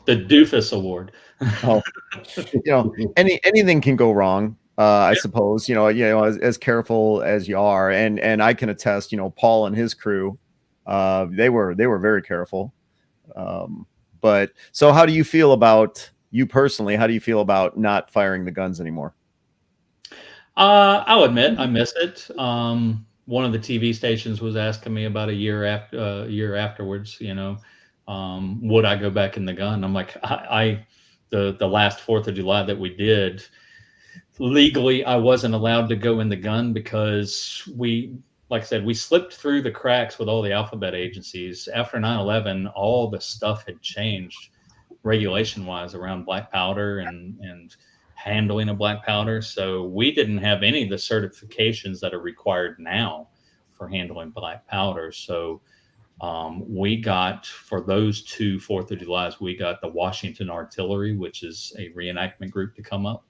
The Doofus Award. Anything can go wrong. I suppose, as careful as you are, and I can attest, Paul and his crew, they were very careful. But so how do you feel about, you personally, how do you feel about not firing the guns anymore? I'll admit I miss it. one of the TV stations was asking me about a year afterwards, would I go back in the gun? I'm like, the last 4th of July that we did, legally, I wasn't allowed to go in the gun because like I said, we slipped through the cracks with all the alphabet agencies. After 9/11, all the stuff had changed regulation wise around black powder and handling of black powder. So we didn't have any of the certifications that are required now for handling black powder. So we got, for those 2 4th of Julys, we got the Washington Artillery, which is a reenactment group to come up.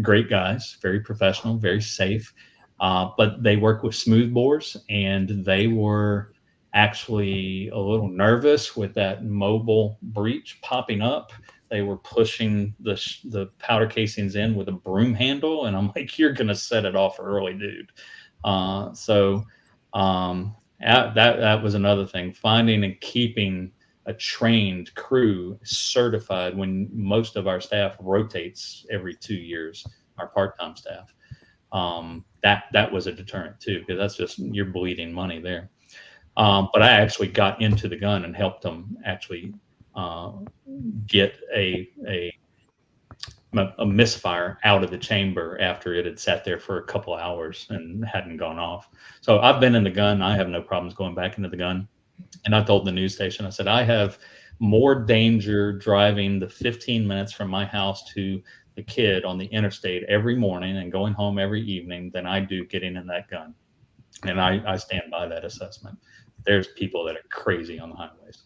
Great guys, very professional, very safe. But they work with smoothbores, and they were actually a little nervous with that mobile breach popping up. They were pushing the powder casings in with a broom handle, and I'm like, "You're gonna set it off early, dude." That was another thing. Finding and keeping a trained crew certified when most of our staff rotates every 2 years, our part-time staff. That was a deterrent too, because that's just, you're bleeding money there. But I actually got into the gun and helped them actually get a misfire out of the chamber after it had sat there for a couple hours and hadn't gone off. So I've been in the gun. I have no problems going back into the gun. And I told the news station, I said, I have more danger driving the 15 minutes from my house to the kid on the interstate every morning and going home every evening than I do getting in that gun. And I stand by that assessment. There's people that are crazy on the highways.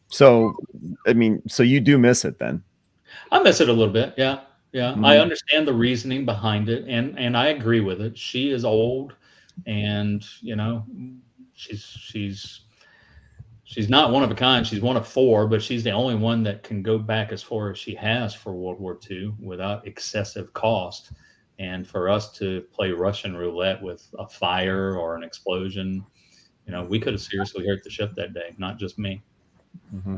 So, I mean, so you do miss it then? I miss it a little bit. Yeah. Yeah. Mhm. I understand the reasoning behind it, and I agree with it. She is old, and she's not one of a kind. She's one of 4, but she's the only one that can go back as far as she has for World War II without excessive cost. And for us to play Russian roulette with a fire or an explosion, we could have seriously hurt the ship that day, not just me. Mm-hmm.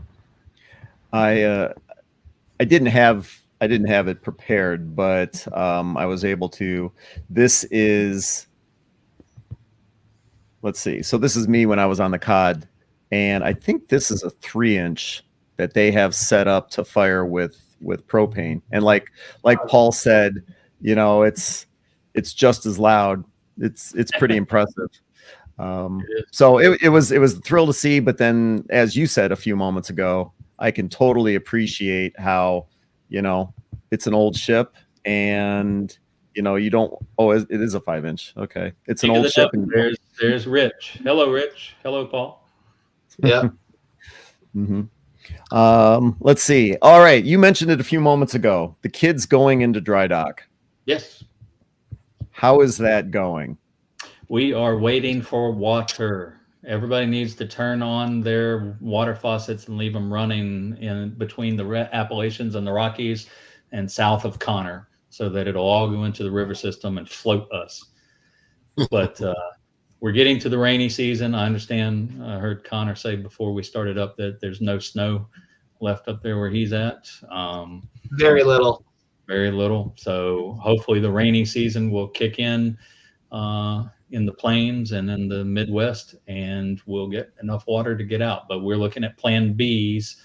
I didn't have it prepared, but I was able to. This is, let's see. So this is me when I was on the COD, and I think this is a 3-inch that they have set up to fire with propane. And like Paul said, it's just as loud. It's pretty impressive. So it was a thrill to see. But then, as you said a few moments ago, I can totally appreciate how, it's an old ship, and you don't. Oh, it is a 5-inch. Okay, it's an old ship. And there's Rich. Hello, Rich. Hello, Paul. Yeah. Mm-hmm. Let's see. All right, you mentioned it a few moments ago. The kids going into dry dock. Yes. How is that going? We are waiting for water. Everybody needs to turn on their water faucets and leave them running in between the Appalachians and the Rockies and south of Connor, so that it'll all go into the river system and float us. But we're getting to the rainy season. I understand. I heard Connor say before we started up that there's no snow left up there where he's at. Very little. Very little. So hopefully the rainy season will kick in the plains and in the Midwest, and we'll get enough water to get out. But we're looking at plan Bs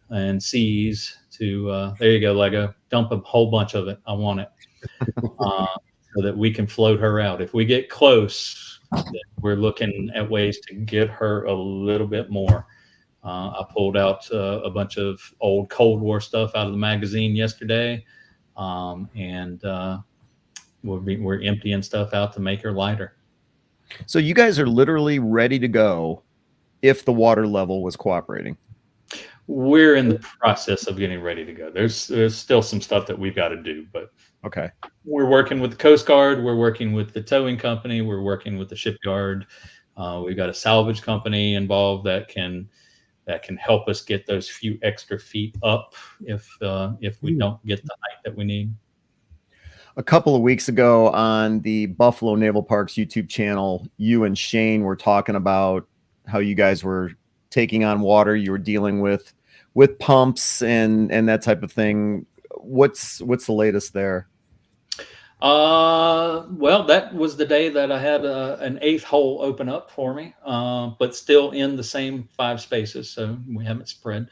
and Cs to, there you go, Lego, dump a whole bunch of it. I want it. So that we can float her out. If we get close, we're looking at ways to get her a little bit more. I pulled out a bunch of old Cold War stuff out of the magazine yesterday, and we're emptying stuff out to make her lighter. So you guys are literally ready to go if the water level was cooperating. We're in the process of getting ready to go. There's still some stuff that we've got to do, but okay. We're working with the Coast Guard. We're working with the towing company. We're working with the shipyard. We've got a salvage company involved that can help us get those few extra feet up if we don't get the height that we need. A couple of weeks ago on the Buffalo Naval Parks YouTube channel, you and Shane were talking about how you guys were taking on water. You were dealing with pumps and that type of thing. What's the latest there? Well, that was the day that I had an eighth hole open up for me, but still in the same 5 spaces, so we haven't spread.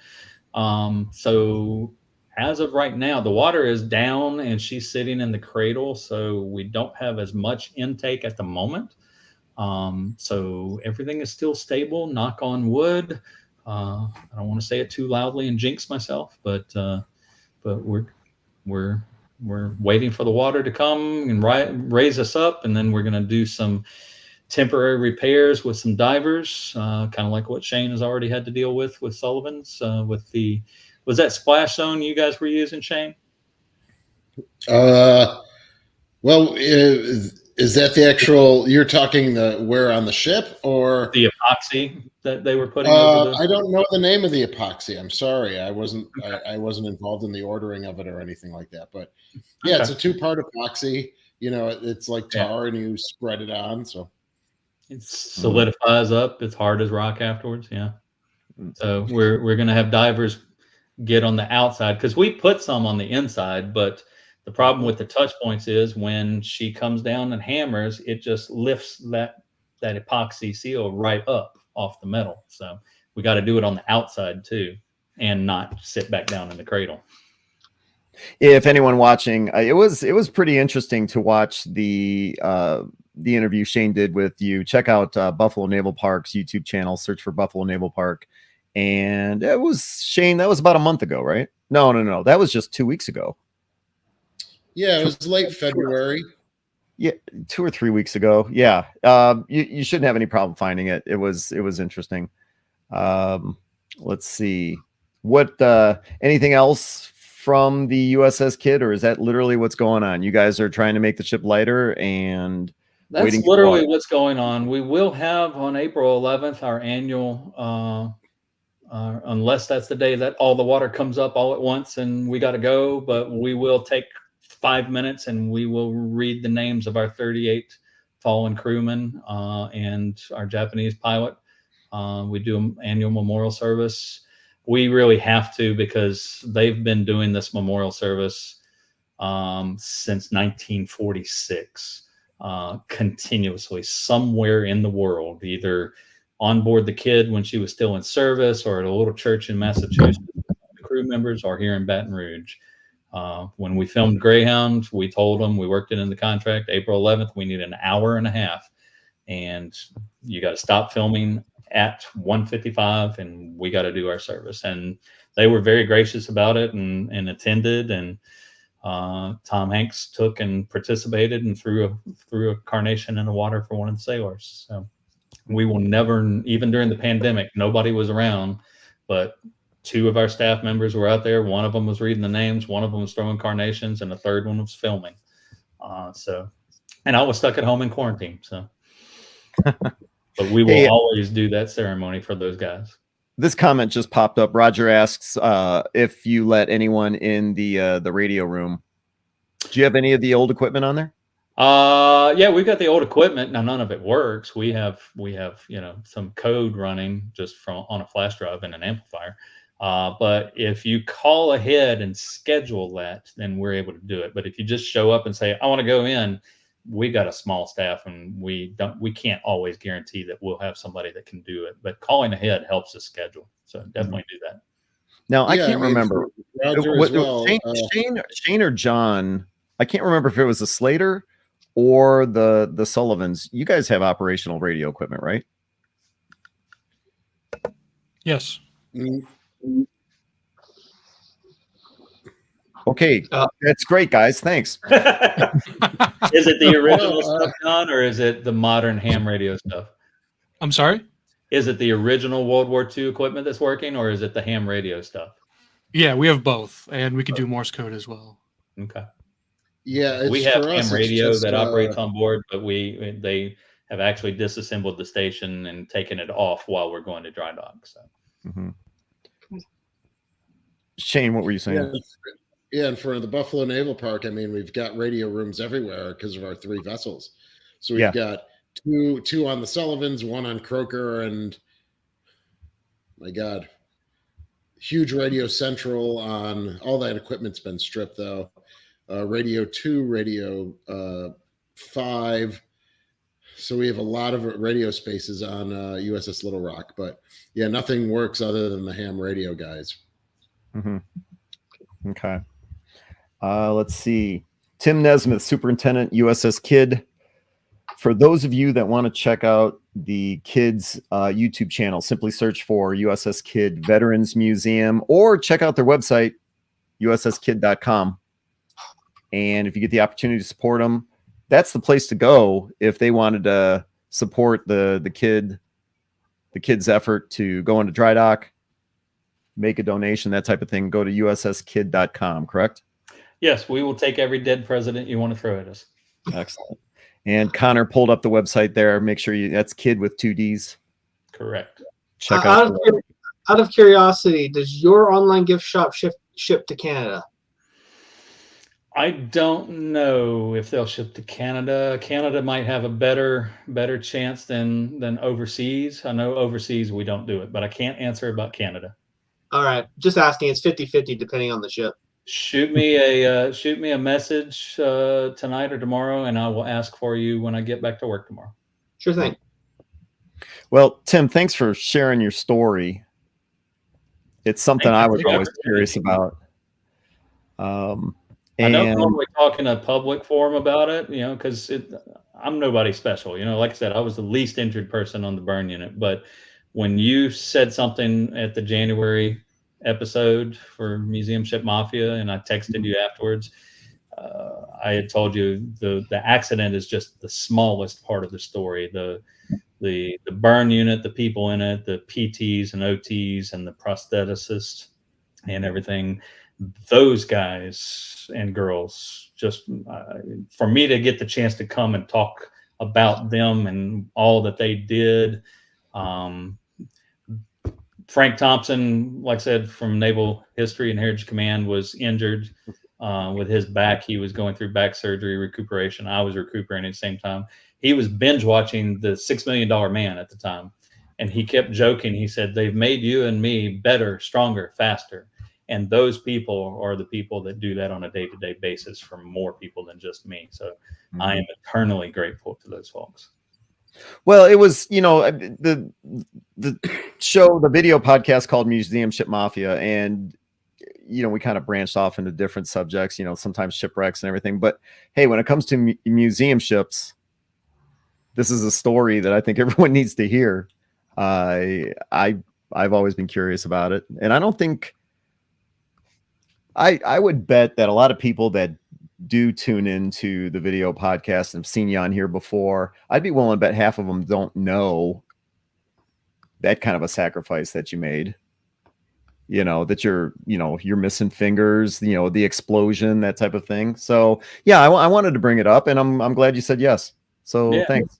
So as of right now, the water is down and she's sitting in the cradle, so we don't have as much intake at the moment. So everything is still stable. Knock on wood. I don't want to say it too loudly and jinx myself, but we're we're waiting for the water to come and raise us up, and then we're going to do some temporary repairs with some divers, kind of like what Shane has already had to deal with Sullivan's. With the was that splash zone you guys were using, Shane? Well, is that the actual? You're talking the where on the ship or The epoxy that they were putting over the. I don't know the name of the epoxy. I'm sorry, I wasn't. I wasn't involved in the ordering of it or anything like that. But yeah, it's a 2-part epoxy. It's like tar, and you spread it on. So it solidifies up. It's hard as rock afterwards. Yeah. So we're gonna have divers get on the outside because we put some on the inside, but the problem with the touch points is when she comes down and hammers, it just lifts that epoxy seal right up off the metal. So we got to do it on the outside too, and not sit back down in the cradle. If anyone watching, it was pretty interesting to watch the interview Shane did with you. Check out Buffalo Naval Park's YouTube channel. Search for Buffalo Naval Park, and it was Shane. That was about a month ago, right? No. That was just 2 weeks ago. yeah, it was late February. Yeah, 2 or 3 weeks ago. Yeah, you shouldn't have any problem finding it. It was interesting. Let's see. What anything else from the USS Kidd, or is that literally what's going on? You guys are trying to make the ship lighter and that's literally what's going on. We will have on April 11th our annual, unless that's the day that all the water comes up all at once and we got to go. But we will take 5 minutes and we will read the names of our 38 fallen crewmen and our Japanese pilot. We do an annual memorial service. We really have to because they've been doing this memorial service since 1946, continuously somewhere in the world, either on board the Kidd when she was still in service or at a little church in Massachusetts, the crew members, or here in Baton Rouge. When we filmed Greyhound, we told them, we worked it in the contract, April 11th, we need an hour and a half. And you got to stop filming at 1:55 and we got to do our service. And they were very gracious about it and attended. And Tom Hanks took and participated and threw a carnation in the water for one of the sailors. So we will never, even during the pandemic, nobody was around, but 2 of our staff members were out there. One of them was reading the names, one of them was throwing carnations, and the third one was filming. And I was stuck at home in quarantine. So, but we will always do that ceremony for those guys. This comment just popped up. Roger asks if you let anyone in the radio room. Do you have any of the old equipment on there? Yeah, we've got the old equipment. Now none of it works. We have some code running just from on a flash drive and an amplifier. But if you call ahead and schedule that, then we're able to do it. But if you just show up and say, I want to go in, we got a small staff and we can't always guarantee that we'll have somebody that can do it. But calling ahead helps us schedule. So definitely do that. Now I can't remember. Well, Shane or John, I can't remember if it was the Slater or the Sullivans. You guys have operational radio equipment, right? Yes. Okay, that's great, guys. Thanks. Is it the original stuff, John, or is it the modern ham radio stuff? I'm sorry? Is it the original World War II equipment that's working, or is it the ham radio stuff? Yeah, we have both, and we can do Morse code as well. Okay. Yeah, we have ham radio that operates on board, but they have actually disassembled the station and taken it off while we're going to dry dock. So, Shane, what were you saying? Yeah, and for the Buffalo Naval Park, I mean, we've got radio rooms everywhere because of our 3 vessels. So we've got two on the Sullivans, 1 on Croker, and my God, huge Radio Central on all that equipment's been stripped though. Radio 2, Radio 5. So we have a lot of radio spaces on USS Little Rock, but yeah, nothing works other than the ham radio guys. Mm-hmm. Okay. Let's see. Tim Nesmith, Superintendent, USS Kid. For those of you that want to check out the Kids YouTube channel, simply search for USS Kid Veterans Museum or check out their website, usskid.com. And if you get the opportunity to support them, that's the place to go if they wanted to support the kids' effort to go into dry dock, make a donation, that type of thing. Go to usskid.com, correct? Yes, we will take every dead president you want to throw at us. Excellent. And Connor pulled up the website there. Make sure that's Kid with 2 Ds. Correct. Check out. Out of curiosity, does your online gift shop ship to Canada? I don't know if they'll ship to Canada. Canada might have a better chance than overseas. I know overseas we don't do it, but I can't answer about Canada. All right, just asking. It's 50-50 depending on the ship. Shoot me a message tonight or tomorrow, and I will ask for you when I get back to work tomorrow. Sure thing. Well, Tim, thanks for sharing your story. It's something I was always curious about. I don't normally talk in a public forum about it, because I'm nobody special. Like I said, I was the least injured person on the burn unit. But when you said something at the January episode for Museum Ship Mafia, and I texted you afterwards, I had told you the accident is just the smallest part of the story. The burn unit, the people in it, the PTs and OTs and the prostheticists and everything, those guys and girls, just for me to get the chance to come and talk about them and all that they did. Frank Thompson, like I said, from Naval History and Heritage Command, was injured with his back. He was going through back surgery recuperation. I was recuperating at the same time. He was binge watching the $6 Million Man at the time. And he kept joking. He said, "They've made you and me better, stronger, faster." And those people are the people that do that on a day-to-day basis for more people than just me. So I am eternally grateful to those folks. Well, it was, the show, the video podcast called Museum Ship Mafia, and we kind of branched off into different subjects, sometimes shipwrecks and everything. But hey, when it comes to museum ships, this is a story that I think everyone needs to hear. I've always been curious about it, and I don't think I would bet that a lot of people that do tune into the video podcast and have seen you on here before, I'd be willing to bet half of them don't know that kind of a sacrifice that you made. That you're missing fingers, the explosion, that type of thing. So yeah, I wanted to bring it up, and I'm glad you said yes. So yeah. Thanks.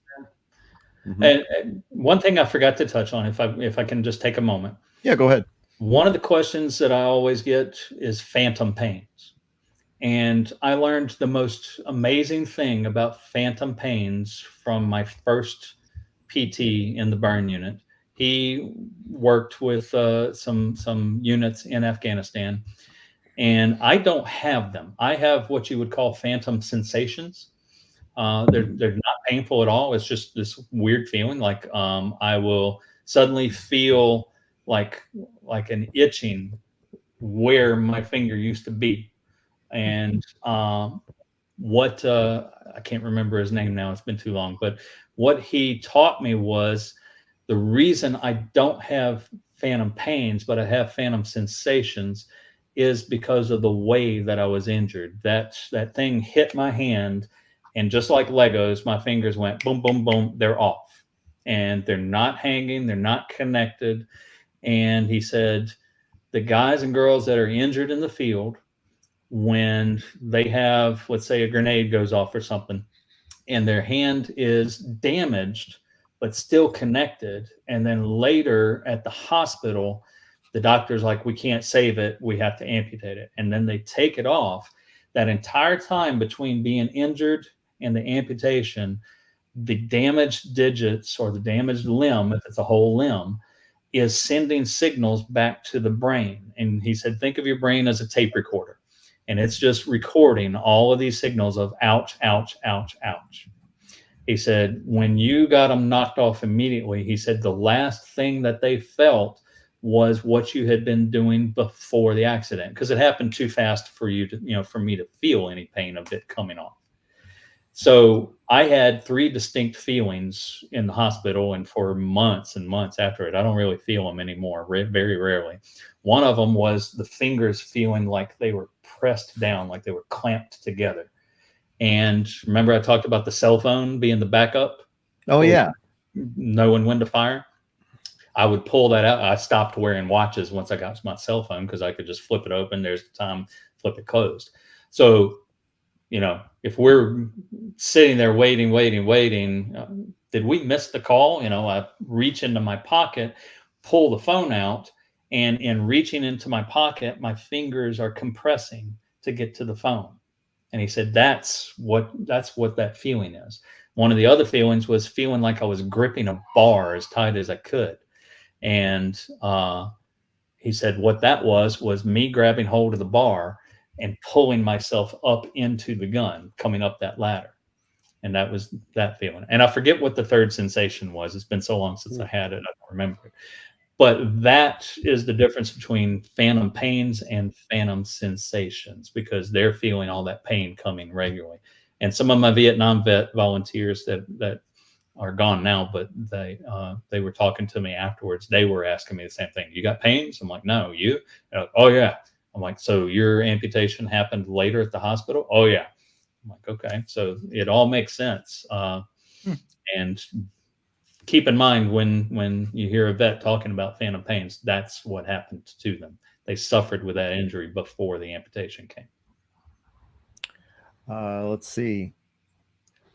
And one thing I forgot to touch on, if I can just take a moment. Yeah, go ahead. One of the questions that I always get is phantom pains. And I learned the most amazing thing about phantom pains from my first PT in the burn unit. He worked with some units in Afghanistan, and I don't have them. I have what you would call phantom sensations. They're not painful at all. It's just this weird feeling, like I will suddenly feel like an itching where my finger used to be. And I can't remember his name now. It's been too long. But what he taught me was the reason I don't have phantom pains, but I have phantom sensations, is because of the way that I was injured. That thing hit my hand, and just like Legos, my fingers went boom, boom, boom. They're off, and they're not hanging. They're not connected. And he said, the guys and girls that are injured in the field, when they have, let's say, a grenade goes off or something, and their hand is damaged but still connected, and then later at the hospital, the doctor's like, we can't save it, we have to amputate it, and then they take it off. That entire time between being injured and the amputation, the damaged digits or the damaged limb, if it's a whole limb, is sending signals back to the brain. And he said, think of your brain as a tape recorder. and it's just recording all of these signals of ouch, ouch, ouch, ouch. He said, when you got them knocked off immediately, he said the last thing that they felt was what you had been doing before the accident, because it happened too fast for you to, for me to feel any pain of it coming off. So I had 3 distinct feelings in the hospital, and for months and months after it, I don't really feel them anymore, very rarely. One of them was the fingers feeling like they were pressed down, like they were clamped together. And remember, I talked about the cell phone being the backup? Oh, yeah. Knowing when to fire. I would pull that out. I stopped wearing watches once I got my cell phone because I could just flip it open. There's the time, flip it closed. So, if we're sitting there waiting, did we miss the call? I reach into my pocket, pull the phone out, and in reaching into my pocket, my fingers are compressing to get to the phone. And he said, that's what that feeling is. One of the other feelings was feeling like I was gripping a bar as tight as I could. And he said what that was me grabbing hold of the bar and pulling myself up into the gun, coming up that ladder. And that was that feeling. And I forget what the third sensation was. It's been so long since I had it, I don't remember it. But that is the difference between phantom pains and phantom sensations, because they're feeling all that pain coming regularly. And some of my Vietnam vet volunteers that are gone now, but they were talking to me afterwards. They were asking me the same thing. You got pains? I'm like, no. You? Like, oh, yeah. I'm like, so your amputation happened later at the hospital? Oh, yeah. I'm like, okay. So it all makes sense. And keep in mind when you hear a vet talking about phantom pains, that's what happened to them. They suffered with that injury before the amputation came. Let's see.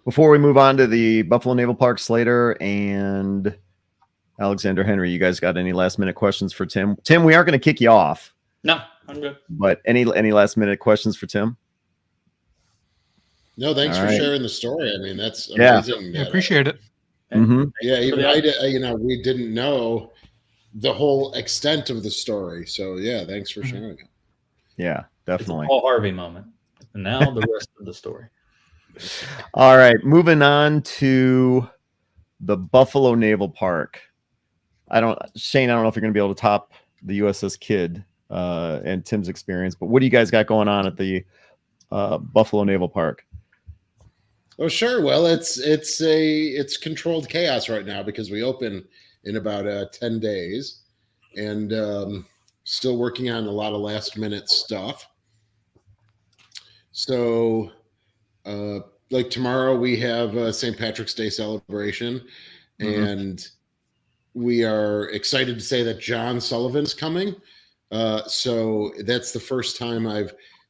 Before we move on to the Buffalo Naval Park, Slater and Alexander Henry, you guys got any last minute questions for Tim? Tim, we aren't going to kick you off. No, I'm good. But any last minute questions for Tim? No, thanks All for right. sharing the story. I mean, that's Yeah. amazing. I appreciate it. Mm-hmm. Yeah, even we didn't know the whole extent of the story. So yeah, thanks for sharing it. Yeah, definitely. It's a Paul Harvey moment. And now the rest of the story. All right, moving on to the Buffalo Naval Park. Shane, I don't know if you're going to be able to top the USS Kidd and Tim's experience, but what do you guys got going on at the Buffalo Naval Park? Oh, sure. Well, it's controlled chaos right now because we open in about 10 days, and still working on a lot of last minute stuff. So, like tomorrow we have St. Patrick's Day celebration, and we are excited to say that John Sullivan's coming. So that's the first time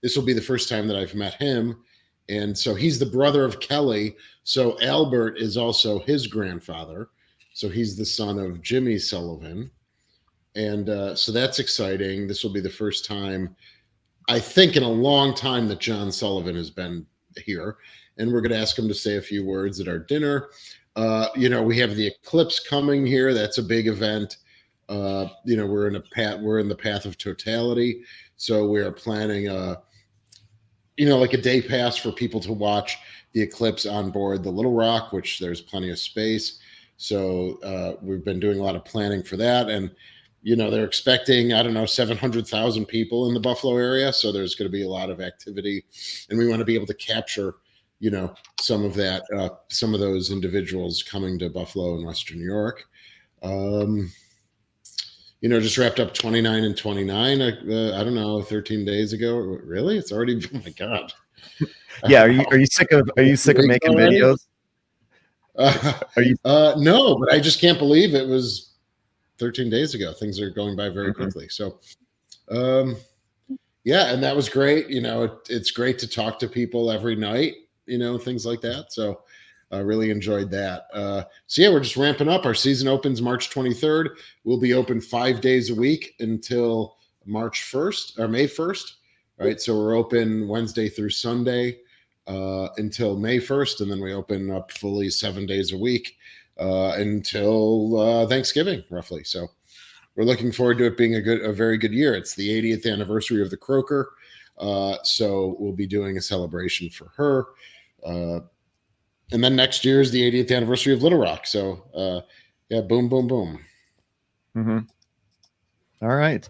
this will be the first time that I've met him. And so he's the brother of Kelly. So Albert is also his grandfather. So he's the son of Jimmy Sullivan. And so that's exciting. This will be the first time, I think, in a long time that John Sullivan has been here. And we're going to ask him to say a few words at our dinner. We have the eclipse coming here. That's a big event. We're in the path of totality. So we are planning like a day pass for people to watch the eclipse on board the Little Rock, which there's plenty of space. So we've been doing a lot of planning for that. And, they're expecting, 700,000 people in the Buffalo area. So there's going to be a lot of activity, and we want to be able to capture, some of that, some of those individuals coming to Buffalo and Western New York. Just wrapped up 29 and 29. 13 days ago. Really? It's already, oh my God. Yeah. Are you sick of making videos? No, but I just can't believe it was 13 days ago. Things are going by very quickly. So, yeah, and that was great. It's great to talk to people every night, things like that. So I really enjoyed that. So yeah, we're just ramping up. Our season opens March 23rd. We'll be open 5 days a week until March 1st or May 1st. Right. So we're open Wednesday through Sunday until May 1st. And then we open up fully 7 days a week until Thanksgiving, roughly. So we're looking forward to it being a very good year. It's the 80th anniversary of the Croaker. So we'll be doing a celebration for her. And then next year is the 80th anniversary of Little Rock. So yeah, boom, boom, boom. Mm-hmm. All right.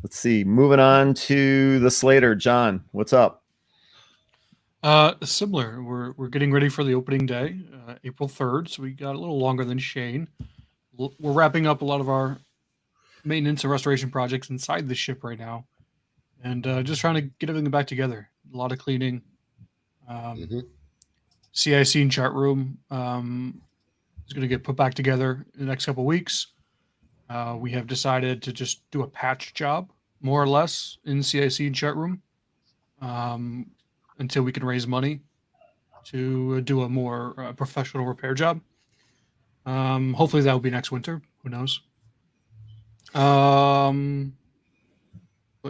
Let's see. Moving on to the Slater. John, what's up? Similar. We're getting ready for the opening day, April 3rd. So we got a little longer than Shane. We're wrapping up a lot of our maintenance and restoration projects inside the ship right now, and just trying to get everything back together. A lot of cleaning. CIC and chart room is going to get put back together in the next couple of weeks. We have decided to just do a patch job, more or less, in CIC and chart room until we can raise money to do a more professional repair job. Hopefully that will be next winter. Who knows? But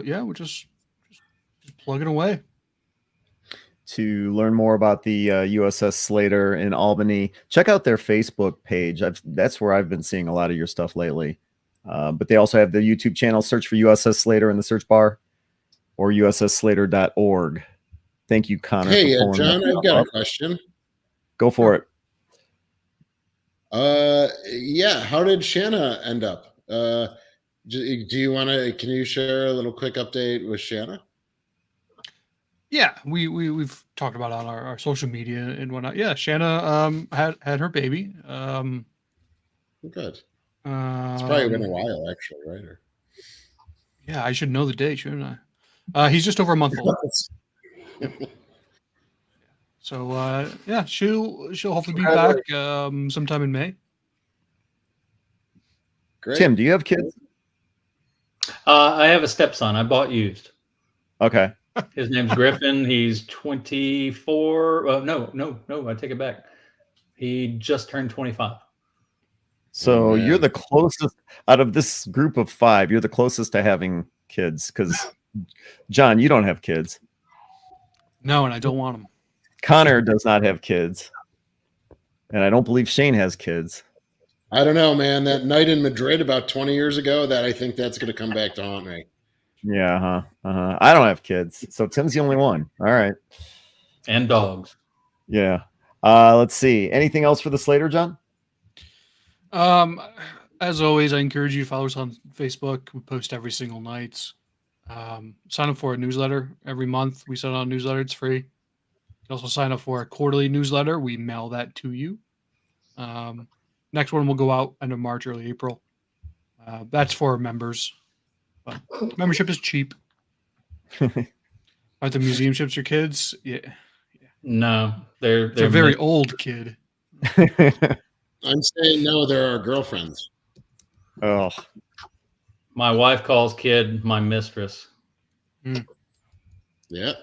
yeah, we're just plugging away. To learn more about the USS Slater in Albany, check out their Facebook page. That's where I've been seeing a lot of your stuff lately. But they also have the YouTube channel. Search for USS Slater in the search bar or ussslater.org. Thank you, Connor. Hey, John, I've got a question. Go for it. Yeah, how did Shanna end up? Do you want to? Can you share a little quick update with Shanna? Yeah, we've talked about it on our social media and whatnot. Yeah, Shanna had her baby. Good. It's probably been a while, actually, right? Yeah, I should know the date, shouldn't I? He's just over a month old. So yeah, she'll hopefully be back sometime in May. Great. Tim, do you have kids? I have a stepson. I bought used. Okay. His name's Griffin. He's 24. No, I take it back. He just turned 25. So you're the closest out of this group of 5. You're the closest to having kids because, John, you don't have kids. No, and I don't want them. Connor does not have kids. And I don't believe Shane has kids. I don't know, man. That night in Madrid about 20 years ago, I think that's going to come back to haunt me. Yeah, I don't have kids. So Tim's the only one. All right. And dogs. Yeah. Let's see. Anything else for the Slater, John? As always, I encourage you to follow us on Facebook. We post every single night. Sign up for a newsletter every month. We send out a newsletter. It's free. You can also sign up for a quarterly newsletter. We mail that to you. Next one will go out end of March, early April. That's for members. But membership is cheap. Are the museum ships your kids? Yeah. No, they're a very old kid. I'm saying no, they're our girlfriends. Oh. My wife calls kid my mistress. Yeah.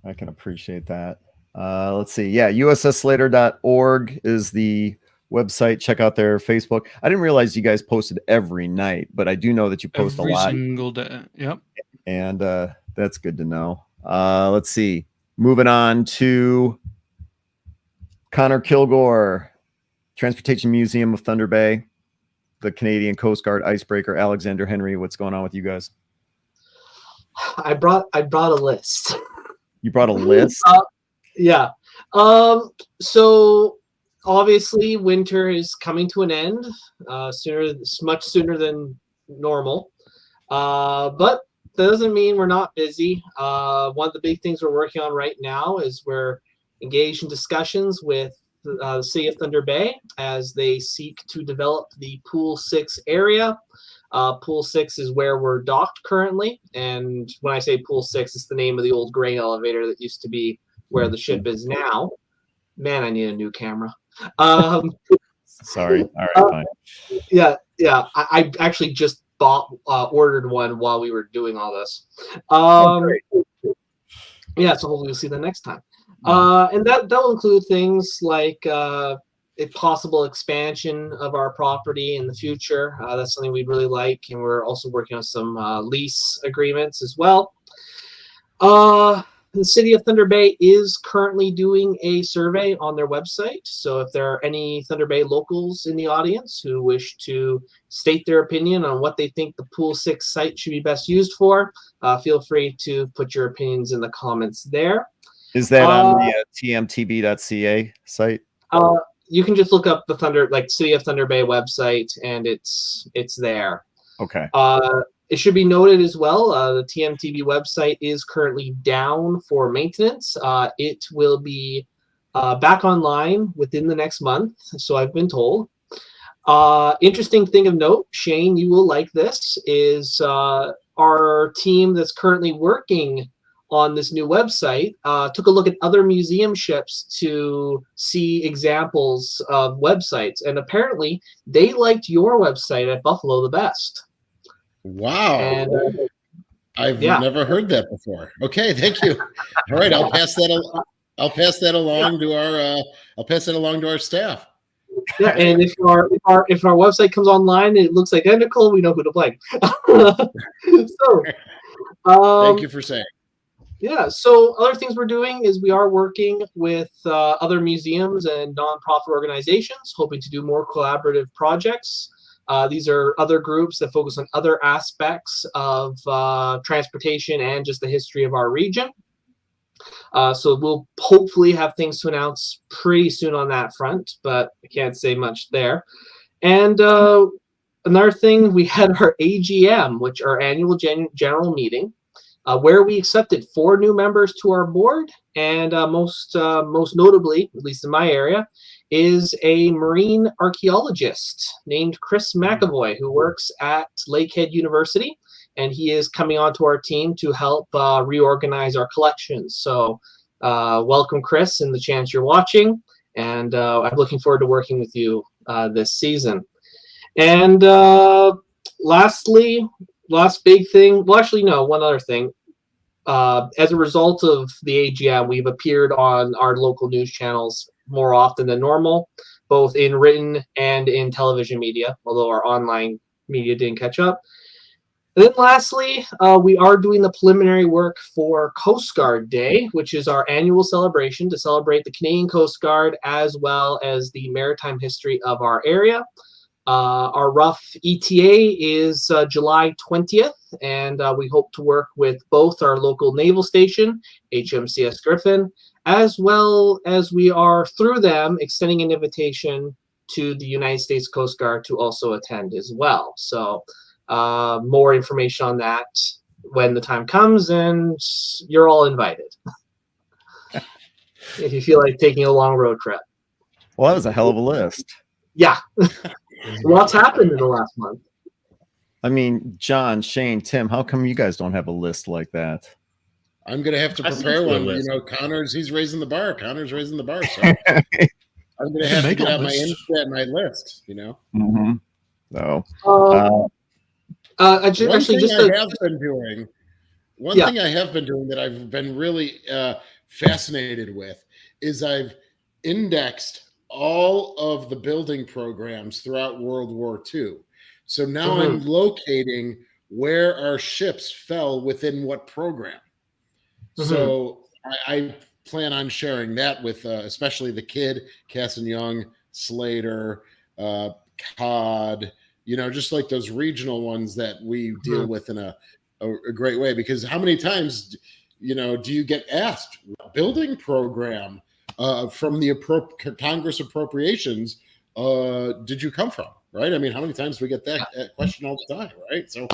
I can appreciate that. Let's see. Yeah, ussslater.org is the website. Check out their Facebook. I didn't realize you guys posted every night, but I do know that you post every a lot. Every single day. Yep. And that's good to know. Let's see. Moving on to Connor Kilgore, Transportation Museum of Thunder Bay, the Canadian Coast Guard icebreaker, Alexander Henry. What's going on with you guys? I brought a list. You brought a list? Yeah. So obviously winter is coming to an end much sooner than normal. But that doesn't mean we're not busy. One of the big things we're working on right now is we're engaged in discussions with the City of Thunder Bay as they seek to develop the Pool 6 area. Pool 6 is where we're docked currently. And when I say Pool 6, it's the name of the old grain elevator that used to be where the ship is now. Man, I need a new camera. Sorry. All right, fine. Yeah. I actually just ordered one while we were doing all this. Yeah, so hopefully we'll see that next time. And that will include things like a possible expansion of our property in the future. That's something we'd really like, and we're also working on some lease agreements as well. the City of Thunder Bay is currently doing a survey on their website. So if there are any Thunder Bay locals in the audience who wish to state their opinion on what they think the Pool 6 site should be best used for, feel free to put your opinions in the comments there. Is that on the tmtb.ca site? You can just look up the City of Thunder Bay website, and it's there. Okay. It should be noted as well, the TMTB website is currently down for maintenance. It will be back online within the next month, so I've been told. Interesting thing of note, Shane, you will like this, is our team that's currently working on this new website took a look at other museum ships to see examples of websites, and apparently they liked your website at Buffalo the best. Wow. And, I've never heard that before. Okay, thank you. All right, I'll pass that along to our I'll pass that along to our staff. Yeah, and if our website comes online and it looks identical, we know who to blame. So thank you for saying. Yeah, so other things we're doing is we are working with other museums and nonprofit organizations, hoping to do more collaborative projects. These are other groups that focus on other aspects of transportation and just the history of our region. So we'll hopefully have things to announce pretty soon on that front, but I can't say much there. And another thing, we had our AGM, which our annual general meeting, where we accepted 4 new members to our board, and most notably, at least in my area, is a marine archaeologist named Chris McAvoy, who works at Lakehead University, and he is coming onto our team to help reorganize our collections. So welcome, Chris, and the chance you're watching, and I'm looking forward to working with you this season. And lastly, last big thing, well, actually, no, one other thing. As a result of the AGM, we've appeared on our local news channels more often than normal, both in written and in television media, although our online media didn't catch up. And then lastly, we are doing the preliminary work for Coast Guard Day, which is our annual celebration to celebrate the Canadian Coast Guard as well as the maritime history of our area. Our rough ETA is July 20th, and we hope to work with both our local naval station, HMCS Griffin, as well as we are, through them, extending an invitation to the United States Coast Guard to also attend as well. So more information on that when the time comes, and you're all invited if you feel like taking a long road trip. Well, that was a hell of a list. Yeah. What's happened in the last month? I mean, John, Shane, Tim, how come you guys don't have a list like that? I'm going to have to prepare one. You know, Connor's, he's raising the bar. Connor's raising the bar. So I'm going to have to get out my list, you know? Mm-hmm. So, one thing I have been doing that I've been really fascinated with is I've indexed all of the building programs throughout World War II. So now I'm locating where our ships fell within what program. So I plan on sharing that with especially the Kid, Cass and Young, Slater, Cod, you know, just like those regional ones that we deal with in a great way. Because how many times, you know, do you get asked, building program from the Congress appropriations did you come from, right? I mean, how many times do we get that question all the time, right? So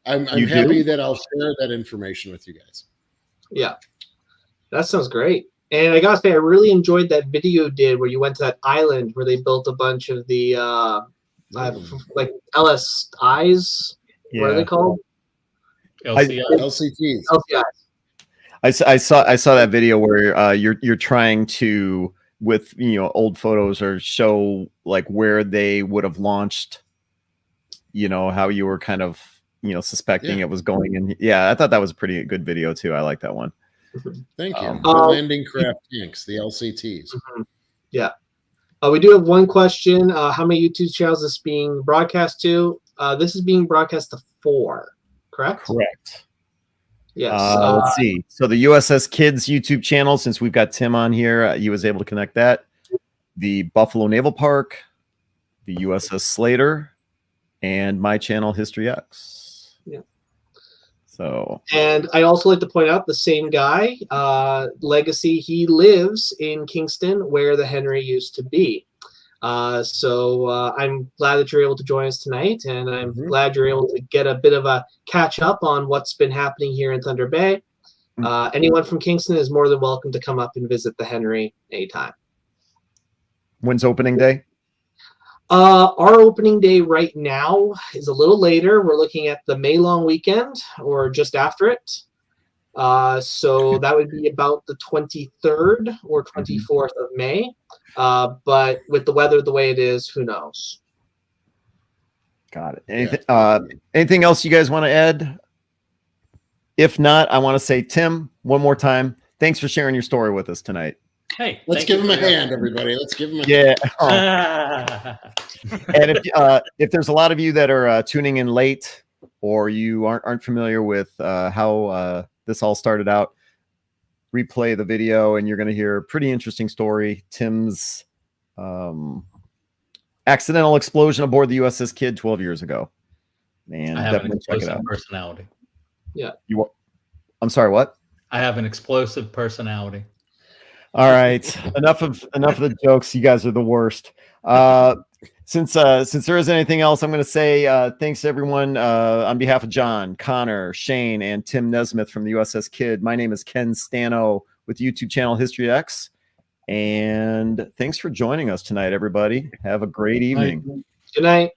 I'm happy that I'll share that information with you guys. Yeah, that sounds great. And I gotta say, I really enjoyed that video you did where you went to that island where they built a bunch of the like LSIs. Yeah. What are they called? LCTs. LCIs. I saw that video where you're trying to, with, you know, old photos, or show like where they would have launched, you know, how you were kind of, you know, suspecting it was going in. Yeah, I thought that was a pretty good video too. I like that one. Thank you. The landing craft tanks, the LCTs. Yeah. We do have one question. How many YouTube channels is being broadcast to? This is being broadcast to 4, correct? Correct. Yes. Let's see. So the USS Kids YouTube channel, since we've got Tim on here, he was able to connect that. The Buffalo Naval Park, the USS Slater, and my channel, History X. Yeah. So. And I also like to point out the same guy, Legacy. He lives in Kingston, where the Henry used to be. So I'm glad that you're able to join us tonight, and I'm glad you're able to get a bit of a catch up on what's been happening here in Thunder Bay. Anyone from Kingston is more than welcome to come up and visit the Henry anytime. When's opening day? Our opening day right now is a little later. We're looking at the May long weekend or just after it. So that would be about the 23rd or 24th of May. But with the weather the way it is, who knows? Got it. Anything else you guys want to add? If not, I want to say, Tim, one more time, thanks for sharing your story with us tonight. Hey, let's give him a hand, everybody. Let's give him a hand. And if there's a lot of you that are tuning in late, or you aren't familiar with how this all started out, replay the video and you're going to hear a pretty interesting story. Tim's accidental explosion aboard the USS Kidd 12 years ago. Man, I have an definitely check it out. Personality. Yeah. I'm sorry, what? I have an explosive personality. All right. enough of the jokes. You guys are the worst. Since there isn't anything else, I'm going to say thanks to everyone on behalf of John, Connor, Shane, and Tim Nesmith from the USS Kidd. My name is Ken Stano with YouTube channel History X, and thanks for joining us tonight, everybody. Have a great evening. Good night.